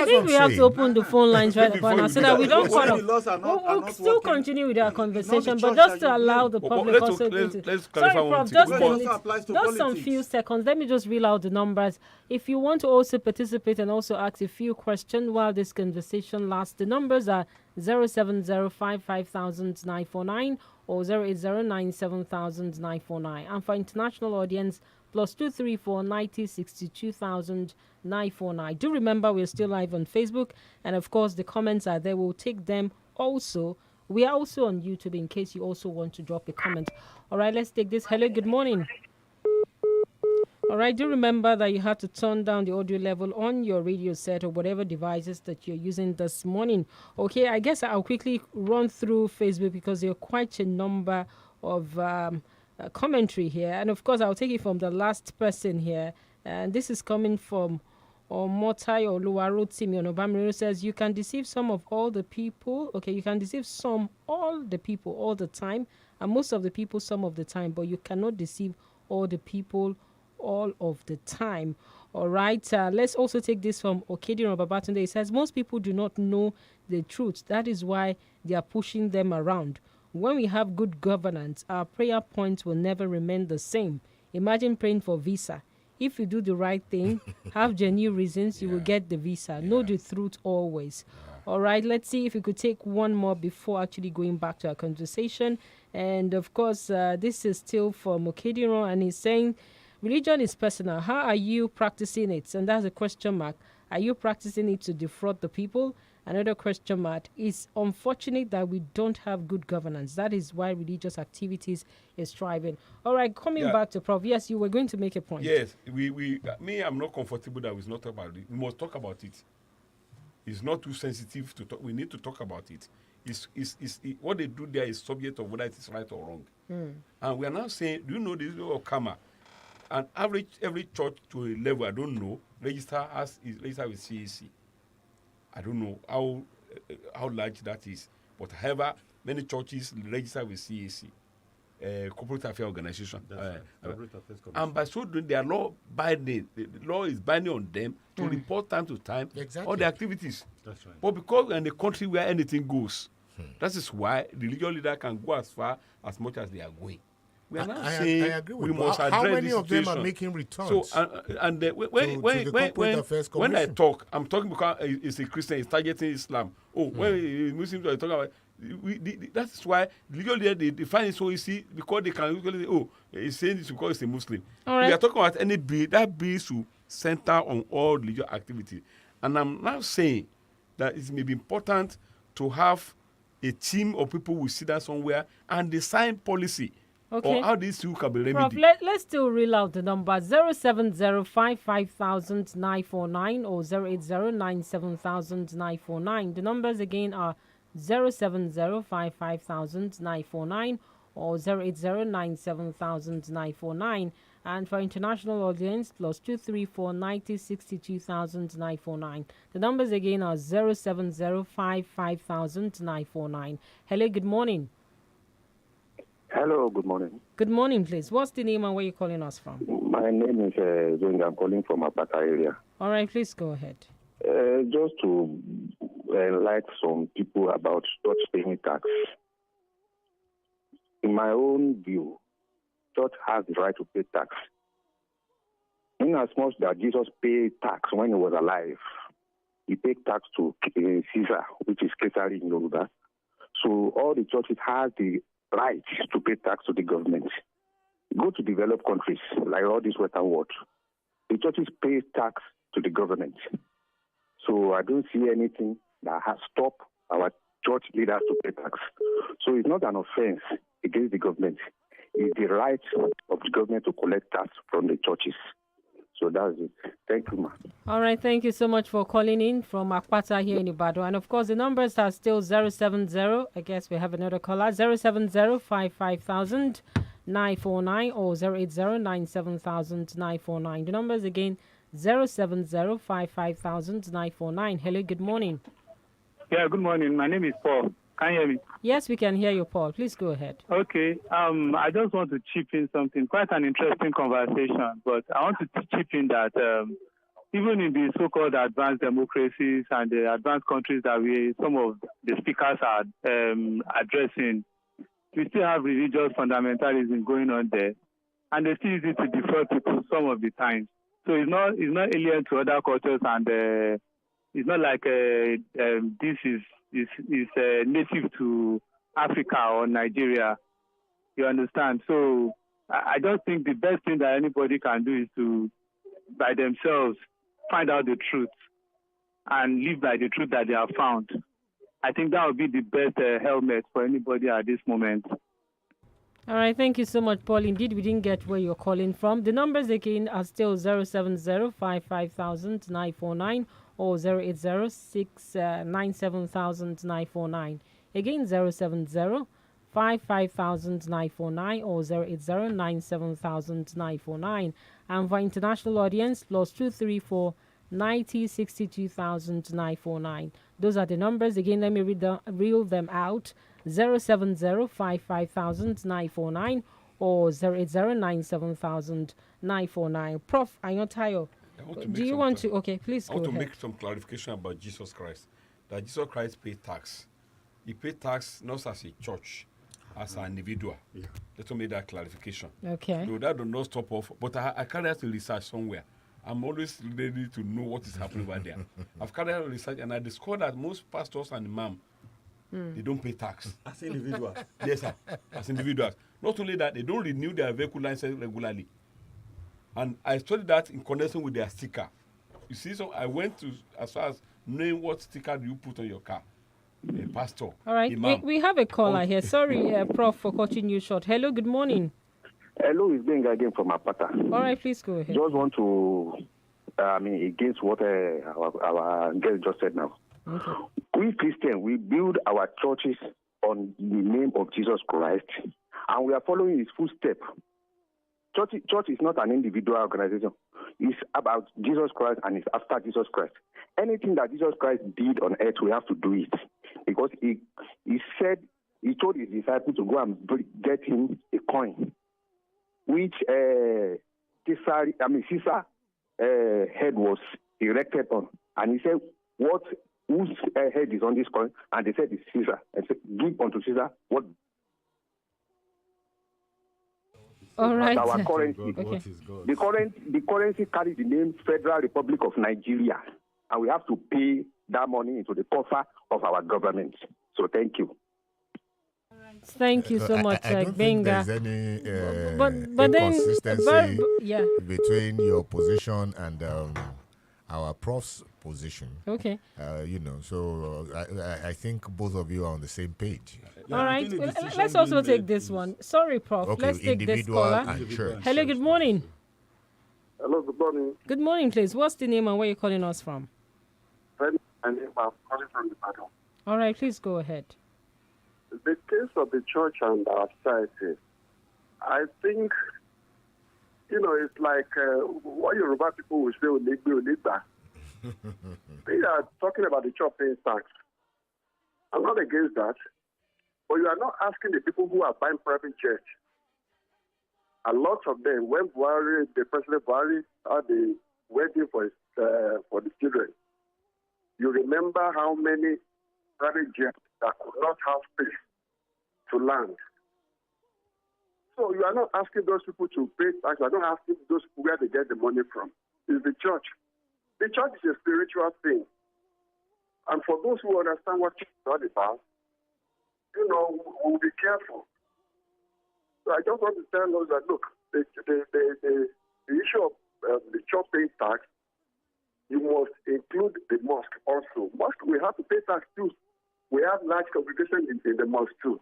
think we have to open the phone lines right now so that we don't we'll still continue with our conversation, but just to allow the public also to. Sorry, Prof, just some few seconds. Let me just reel out the numbers. If you want to also participate and also ask a few questions while this conversation lasts, the numbers are 070550949 or 080970949. And for international audience, +234 90 62949. Do remember we're still live on Facebook, and of course the comments are there. We'll take them also. We are also on YouTube in case you also want to drop a comment. All right, let's take this. Hello, good morning. All right, do remember that you have to turn down the audio level on your radio set or whatever devices that you're using this morning. Okay, I guess I'll quickly run through Facebook because there are quite a number of commentary here. And of course, I'll take it from the last person here. And this is coming from Or Motai or Luwarotimi Onobamiru says, you can deceive some of all the people. Okay, you can deceive some, all the people, all the time. And most of the people, some of the time. But you cannot deceive all the people all of the time. All right. Let's also take this from Okediran Babatunde. It says, most people do not know the truth. That is why they are pushing them around. When we have good governance, our prayer points will never remain the same. Imagine praying for visa. If you do the right thing, have genuine reasons, you will get the visa. Know the truth always. All right, let's see if we could take one more before actually going back to our conversation. And of course, this is still from Okediran, and he's saying, religion is personal. How are you practicing it? And that's a question mark. Are you practicing it to defraud the people? Another question mark. It's unfortunate that we don't have good governance. That is why religious activities is thriving. All right, coming back to Prof. Yes, you were going to make a point. Yes, I'm not comfortable that we not talk about it. We must talk about it. It's not too sensitive to talk. We need to talk about it. What they do there is subject of whether it is right or wrong. And we are now saying, do you know this of karma? And every church to a level, I don't know, register with CAC. I don't know how large that is. But however, many churches register with CAC, Corporate Affairs Organization. And by so doing, their law binding. The law is binding on them to report time to time all the activities. That's right. But because we're in a country where anything goes, that is why the religious leader can go as far as much as they are going. We are not saying I agree with we must address how many this of them situation. are making returns? So, when I talk, I'm talking because it's a Christian, it's targeting Islam. When Muslims are talking about, that is why legally they find it so easy because they can usually say, he's saying this because he's a Muslim. Right. We are talking about any bill, that bill should center on all religious activity. And I'm now saying that it may be important to have a team of people who sit down somewhere and design policy. Okay. Or how these two can be remedied. Prof, let's still reel out the number 070550949 or 08097000949. The numbers again are 070550949 or 08097000949. And for international audience, +234 90 62949. The numbers again are 070550949. Hello, good morning. Hello, good morning. Good morning, please. What's the name and where are you calling us from? My name is Zonga. I'm calling from Apata area. All right, please go ahead. Just to enlighten some people about church paying tax. In my own view, church has the right to pay tax. In as much that Jesus paid tax when he was alive, he paid tax to Caesar, which is Caesar in Yoruba. So all the churches have the right to pay tax to the government. Go to developed countries like all this Western world. The churches pay tax to the government. So I don't see anything that has stopped our church leaders to pay tax. So it's not an offense against the government. It's the right of the government to collect tax from the churches. So that's it. Thank you, ma'am. All right, thank you so much for calling in from Akpata here in Ibadan. And of course, the numbers are still 070. I guess we have another caller. 070-550-949 or 080-970-949. The numbers again, 070-550-949. Hello, good morning. Yeah, good morning. My name is Paul. Can you hear me? Yes, we can hear you, Paul. Please go ahead. Okay. I just want to chip in something. Quite an interesting conversation, but I want to chip in that even in the so-called advanced democracies and the advanced countries that some of the speakers are addressing, we still have religious fundamentalism going on there, and they still use it to defraud people some of the time. So it's not alien to other cultures, and it's not like this is native to Africa or Nigeria. You understand? So I just think the best thing that anybody can do is to, by themselves, find out the truth and live by the truth that they have found. I think that would be the best helmet for anybody at this moment. All right, thank you so much, Paul. Indeed, we didn't get where you're calling from. The numbers again are still 070-550-949 or 080-697-949. Again, 070-550-949 or 080-997-949. And for international audience, +234 90,62,949. Those are the numbers. Again, let me reel them out. 070-55,949 or 080-97,949. Prof. Ayotayo, do you want to? Okay, please go ahead. I want to make some clarification about Jesus Christ. That Jesus Christ paid tax. He paid tax not as a church, as an individual. Yeah. Let me make that clarification. Okay. So that does not stop off. But I carry out the research somewhere. I'm always ready to know what is happening over there. I've carried out research and I discovered that most pastors and imams, they don't pay tax. As individuals? Yes, sir. As individuals. Not only that, they don't renew their vehicle license regularly. And I studied that in connection with their sticker. You see, so I went to as far as knowing what sticker do you put on your car. A pastor. All right, we have a caller here. Sorry, Prof, for cutting you short. Hello, good morning. Hello, it's Benga again from Apata. All right, please go ahead. Just want to, against what our guest just said now. Okay. We Christians, we build our churches on the name of Jesus Christ, and we are following his footsteps. Church is not an individual organization. It's about Jesus Christ and it's after Jesus Christ. Anything that Jesus Christ did on earth, we have to do it. Because he said, he told his disciples to go and get him a coin, which Caesar head was erected on. And he said, whose head is on this coin? And they said, it's Caesar. And said, give unto Caesar what. All right. Our currency. Okay. The currency carries the name Federal Republic of Nigeria. And we have to pay that money into the coffer of our government. So thank you. Thank you so much, I don't Benga. think there's any but inconsistency yeah. between your position and our prof's position. Okay. So I think both of you are on the same page. All right. Let's also take this one. Sorry, Prof. Okay, let's take this caller. And church. Hello, good morning. Hello, good morning. Good morning, please. What's the name and where you're calling us from? I'm calling from the Podium. All right, please go ahead. The case of the church and our society, I think, it's like what Yoruba people will say, Oligba. They are talking about the church paying tax. I'm not against that. But you are not asking the people who are buying private jets. A lot of them, when the President Buhari had the wedding for the children, you remember how many private jets that could not have space to land. So you are not asking those people to pay tax. You are not asking those people where they get the money from. It's the church. The church is a spiritual thing. And for those who understand what it's all about, we'll be careful. So I just want to tell us that, look, the issue of the church paying tax, you must include the mosque also. Mosque, we have to pay tax too. We have large congregations in the mosque too.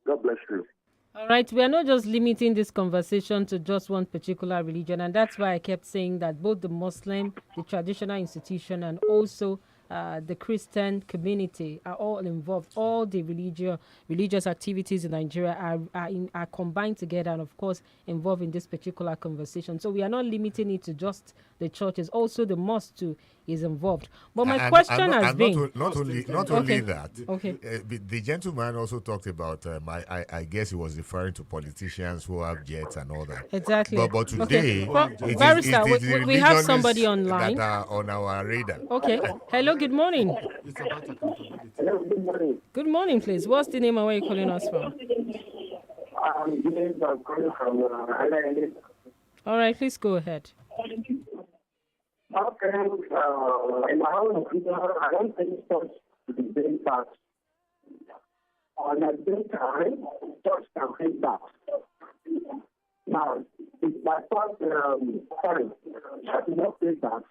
God bless you. All right, we are not just limiting this conversation to just one particular religion, and that's why I kept saying that both the Muslim, the traditional institution, and also the Christian community are all involved. All the religious activities in Nigeria are combined together and, of course, involved in this particular conversation. So we are not limiting it to just the churches. Also, the mosque too is involved. But my question has been not only that. Okay. The gentleman also talked about. I guess he was referring to politicians who have jets and all that. Exactly. But today, Barrister, we have somebody online that are on our radar. Okay. Hello. Good morning. Hello, good morning. Good morning, please. What's the name and where are you calling us from? I'm calling from All right, please go ahead. Okay, in my own opinion, I don't think church to be paying tax. On the same time, church can pay tax. Now, it's my first point. Church does not pay tax.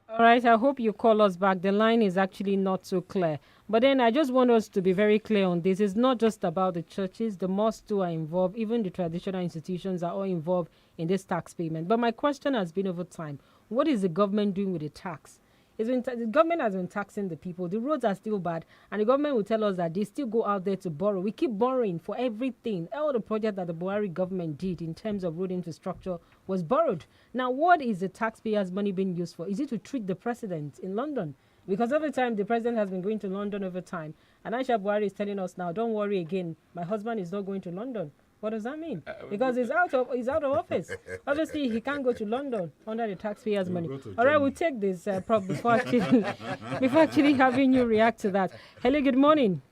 All right, I hope you call us back. The line is actually not so clear. But then I just want us to be very clear on this. It's not just about the churches. The mosques too are involved. Even the traditional institutions are all involved in this tax payment. But my question has been over time, what is the government doing with the tax? The government has been taxing the people. The roads are still bad, and the government will tell us that they still go out there to borrow. We keep borrowing for everything. All the projects that the Buhari government did in terms of road infrastructure was borrowed. Now, what is the taxpayers' money being used for? Is it to treat the president in London? Because every time the president has been going to London over time, and Aisha Buhari is telling us now, don't worry again, my husband is not going to London. What does that mean? Because he's out of office. Obviously, he can't go to London under the taxpayers' money. All right, we'll take this Prof, before actually having you react to that. Hello, good morning.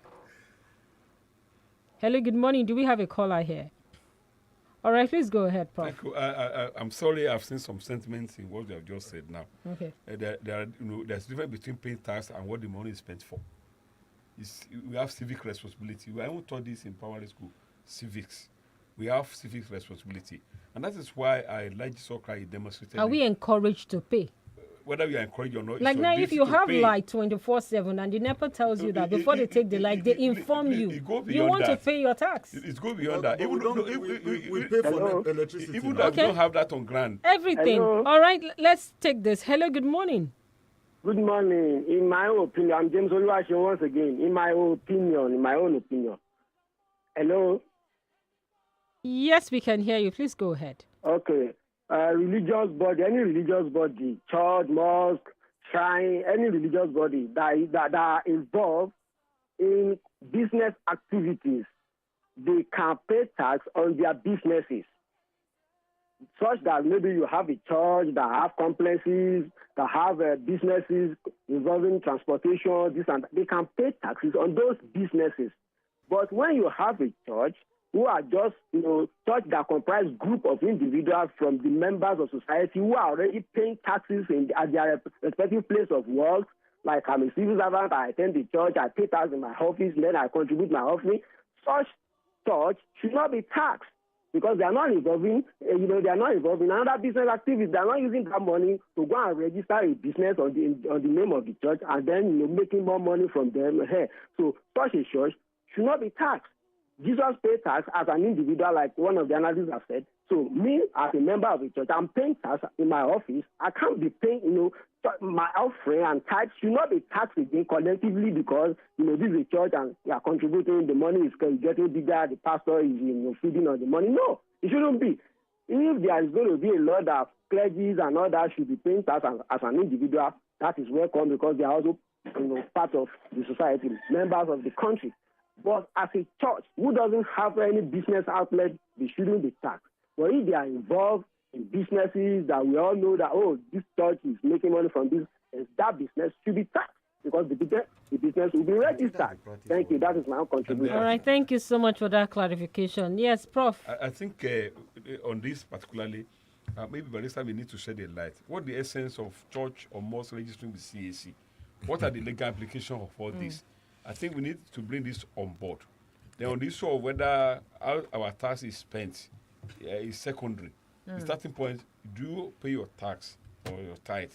Hello, good morning. Do we have a caller here? All right, please go ahead, Prof. Thank you. I'm sorry, I've seen some sentiments in what you have just said now. Okay. There's difference between paying tax and what the money is spent for. We have civic responsibility. I won't taught this in primary school. Civics. We have civic responsibility. And that is why I like this cry demonstrated. Are we encouraged to pay? Whether we are encouraged or not. Like now, if you have light 24/7 and the NEPA tells you that before they take the light, they inform you. You want to pay your tax. It goes beyond that. Even we pay for electricity. Even though we don't have that on ground. Everything. Hello. All right, let's take this. Hello, good morning. Good morning. In my opinion, I'm James Oluwaseun once again. In my own opinion. Hello. Yes, we can hear you. Please go ahead. Okay. Religious body, any religious body, church, mosque, shrine, any religious body that are involved in business activities, they can pay tax on their businesses. Such that maybe you have a church that have complexes, that have businesses involving transportation, this and that. They can pay taxes on those businesses. But when you have a church who are just, church that comprise group of individuals from the members of society who are already paying taxes at their respective place of work, like I'm a civil servant, I attend the church, I pay tax in my office, then I contribute my offering. Such church should not be taxed because they are not involving, they are not involved in other business activities. They are not using that money to go and register a business on the name of the church and then making more money from them. So such a church should not be taxed. Jesus paid tax as an individual, like one of the analysts have said. So me, as a member of the church, I'm paying tax in my office. I can't be paying, my offering and tax should not be taxed again collectively because, this is a church and we are contributing, the money is getting bigger, the pastor is, feeding on the money. No, it shouldn't be. If there is going to be a lot of clergies and all that should be paying tax as an individual, that is welcome because they are also, part of the society, members of the country. But as a church who doesn't have any business outlet, they shouldn't be taxed. But if they are involved in businesses that we all know that, this church is making money from this, that business should be taxed because the business will be registered. Thank you. That is my own contribution. All right. Thank you so much for that clarification. Yes, Prof. I think on this particularly, maybe Barrister may need to shed a light. What the essence of church or mosque registering with CAC? What are the legal implications of all this? I think we need to bring this on board. Then on the issue of whether our tax is spent is secondary. The starting point, do you pay your tax or your tithe,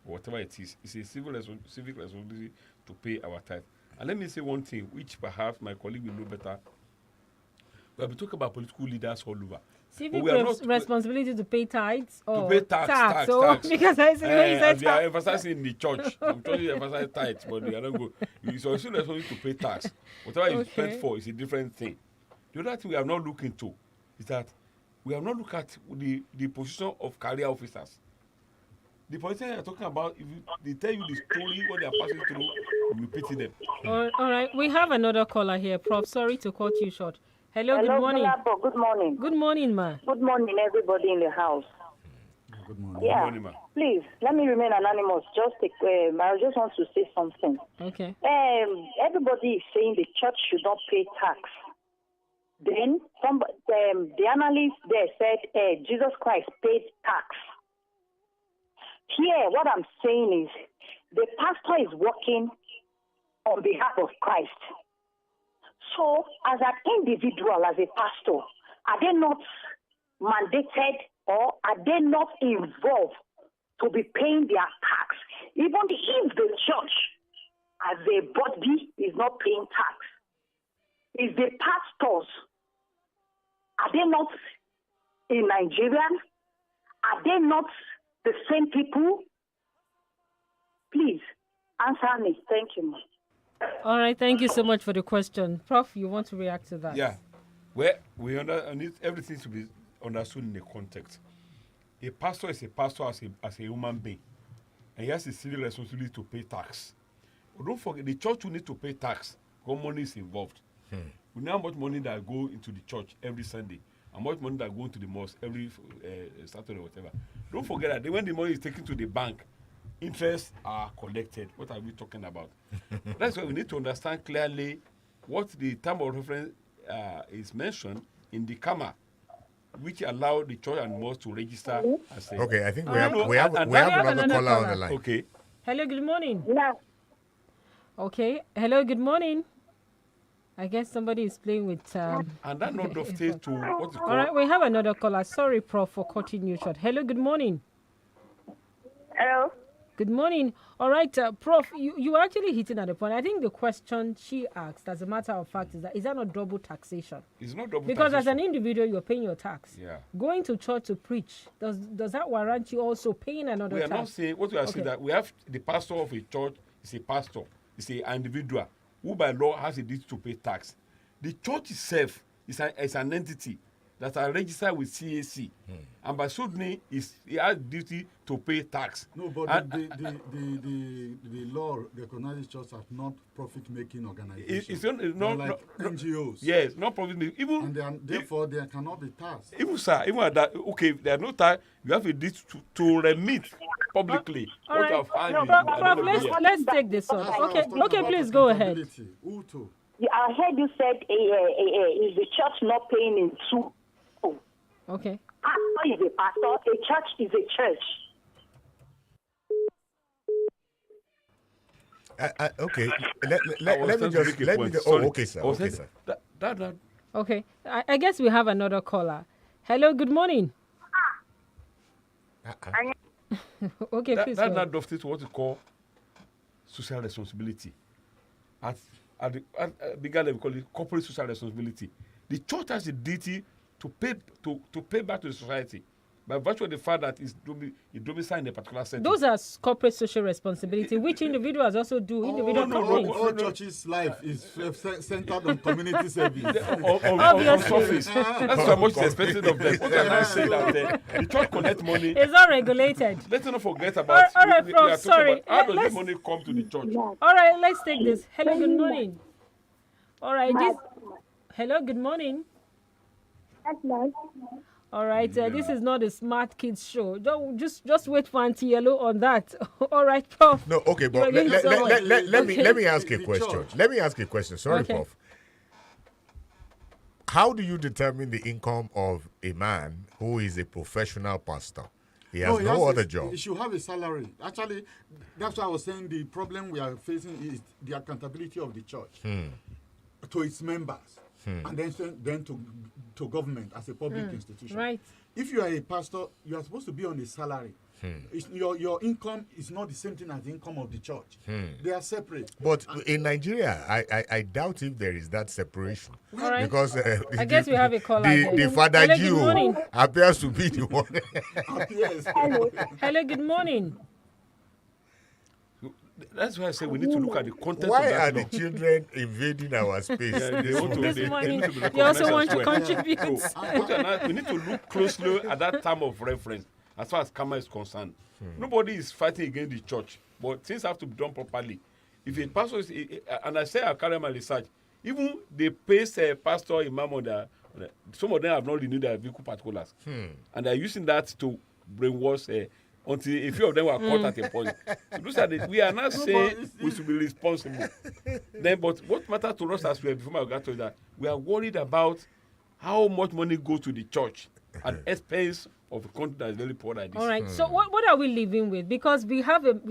or whatever it is? It's a civic responsibility to pay our tithe. And let me say one thing, which perhaps my colleague will know better. We have been talking about political leaders all over. Civic responsibility to pay tithes or to pay tax. Because I said they are emphasizing in the church. Some churches emphasize tithes, but they are not good. It's also responsibility to pay tax. Whatever is spent for is a different thing. The other thing we have not looked into is that we have not looked at the position of career officers. The politicians are talking about, if they tell you the story, what they are passing through, you pity them. All right, we have another caller here, Prof. Sorry to cut you short. Hello, good morning. Gbolabo, good morning. Good morning, ma. Good morning, everybody in the house. Good morning. Yeah. Good morning, ma. Please, let me remain anonymous. I just want to say something. Okay. Everybody is saying the church should not pay tax. Then the analyst there said Jesus Christ paid tax. Here, what I'm saying is the pastor is working on behalf of Christ. So, as an individual, as a pastor, are they not mandated or are they not involved to be paying their tax? Even if the church, as a body, is not paying tax, is the pastors, are they not in Nigeria? Are they not the same people? Please answer me. Thank you. All right, thank you so much for the question. Prof, you want to react to that? Yeah. Well, I need everything to be understood in the context. A pastor is a pastor as a human being, and he has a civil responsibility to pay tax. But don't forget, the church will need to pay tax because money is involved. We know how much money that go into the church every Sunday, how much money that go into the mosque every Saturday or whatever. Don't forget that when the money is taken to the bank, interests are collected. What are we talking about? That's why we need to understand clearly what the term of reference is mentioned in the Kama, which allow the church and mosque to register as a... Okay, I think we have another caller on the line. Okay. Hello, good morning. Yeah. Okay. Hello, good morning. I guess somebody is playing with... and that not dovetail to what is called... All right, we have another caller. Sorry, Prof, for cutting you short. Hello, good morning. Hello. Good morning. All right, Prof, you were actually hitting at the point. I think the question she asked, as a matter of fact, is that not double taxation? It's not double because taxation. As an individual, you're paying your tax. Yeah. Going to church to preach, does that warrant you also paying another tax? We are not saying, what we are saying that we have the pastor of a church is a pastor, is an individual who by law has a duty to pay tax. The church itself is an entity that are registered with CAC, and by so doing, he has duty to pay tax. No, but the law recognizes churches as non-profit-making organizations. It's not like NGOs. Yes, not profit-making. Therefore, they cannot be taxed. Even at that, okay, there are no tax. You have a duty to remit publicly. All right, Prof, let's take this on. Okay, please go ahead. I heard you said is the church not paying in two? Okay. Pastor is a pastor, a church is a church. Okay, let me just. Oh, okay, sir. Okay, sir. Okay, I guess we have another caller. Hello, good morning. Okay, please. That not dovetails to what we call social responsibility. At the bigger level, we call it corporate social responsibility. The church has a duty to pay back to the society by virtue of the fact that it's domiciled in a particular setting. Those are corporate social responsibility, which individuals also do. All church's life is centered on community service. On surface. That's how much is expected of them. What can I say that the church collect money? It's not regulated. Let's not forget about. All right, Prof, sorry. How does the money come to the church? All right, let's take this. Hello, good morning. All right, hello, good morning. All right, this is not a smart kids show. Don't just wait for Auntie Yellow on that. All right, Prof. No, okay, but let me ask you a question. Let me ask you a question. Sorry, okay. Prof. How do you determine the income of a man who is a professional pastor? He has no other job. He should have a salary. Actually, that's why I was saying the problem we are facing is the accountability of the church to its members. And then to government as a public institution. Right. If you are a pastor, you are supposed to be on a salary. Your income is not the same thing as the income of the church. They are separate. But in Nigeria, I doubt if there is that separation. All right. Because I guess we have a caller. The Father Jew appears to be the one. Hello, good morning. That's why I say we need to look at the content Why of that are the children invading our space? They also want to contribute. So, we need to look closely at that time of reference as far as karma is concerned. Nobody is fighting against the church, but things have to be done properly. If a pastor is, and I say I carry my research, even they pay a pastor, imam on some of them have not renewed their vehicle particulars. And they're using that to brainwash until a few of them were caught at a point. So we are not saying we should be responsible. But what matters to us as we before I got to that, we are worried about how much money goes to the church at the expense of a country that is very poor like this. All right. So what are we living with? Because we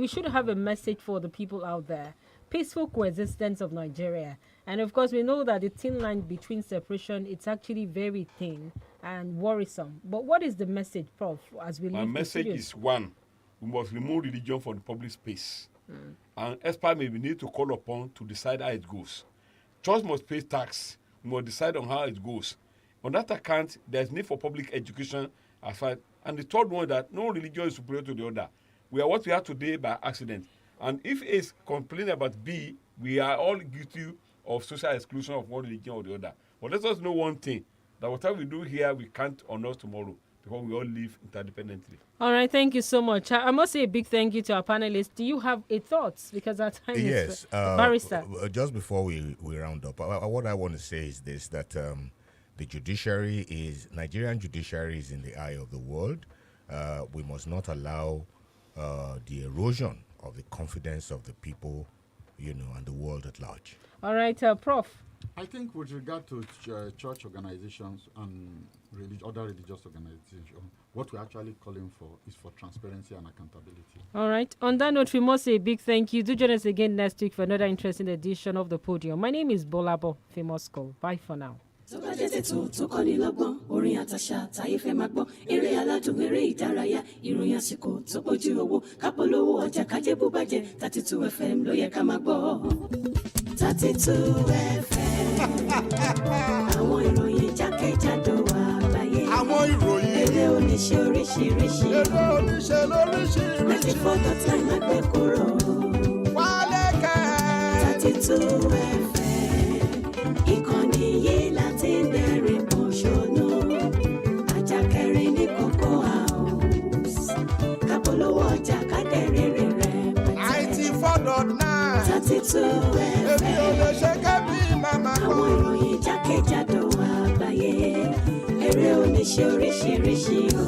should have a message for the people out there. Peaceful coexistence of Nigeria. And of course, we know that the thin line between separation, it's actually very thin and worrisome. But what is the message, Prof, as we leave? My message is one, we must remove religion from the public space. And experts may be needed to call upon to decide how it goes. Church must pay tax. We must decide on how it goes. On that account, there's need for public education. And the third one, that no religion is superior to the other. We are what we are today by accident. And if A is complaining about B, we are all guilty of social exclusion of one religion or the other. But let us know one thing, that whatever we do here, we can't on us tomorrow, because we all live interdependently. All right, thank you so much. I must say a big thank you to our panelists. Do you have a thoughts? Because our time is barrister. Just before we round up, what I want to say is this, that the Nigerian judiciary is in the eye of the world. We must not allow the erosion of the confidence of the people, and the world at large. All right, Prof. I think with regard to church organizations and other religious organizations, what we're actually calling for is for transparency and accountability. All right. On that note, we must say a big thank you. Do join us again next week for another interesting edition of The Podium. My name is Gbolabo, Famous School. Bye for now. tó bá jẹ́ tètò tó kọ́ni lọ́gbọ́n orin àtàṣà táyé fẹ́ máa gbọ́ eré aládùn eré ìdárayá ìròyìn àsìkò tó bójú owó kápolówó ọjà kájẹ́ bó bàjẹ́ 32 FM ló yẹ ká máa gbọ́ 32 FM àwọn ìròyìn jákèjádò àgbáyé àwọn ìròyìn eré oníṣẹ́ oríṣiríṣi eré oníṣẹ́ lóríṣiríṣi 94.9 lágbẹ́ kúrò wálé kẹ́ 32 FM ìkànnì yìí láti bẹ̀rẹ̀ pọ̀ṣọ́nù àjàkẹ́rin ní kókó house kápolówó ọjà kádẹ́rẹ́rẹ́ rẹ̀ pẹ̀tẹ́ 94.9 32 FM èmi ò lè ṣe kẹ́bí màmá kan àwọn ìròyìn jákèjádò àgbáyé eré oníṣẹ́ oríṣiríṣi.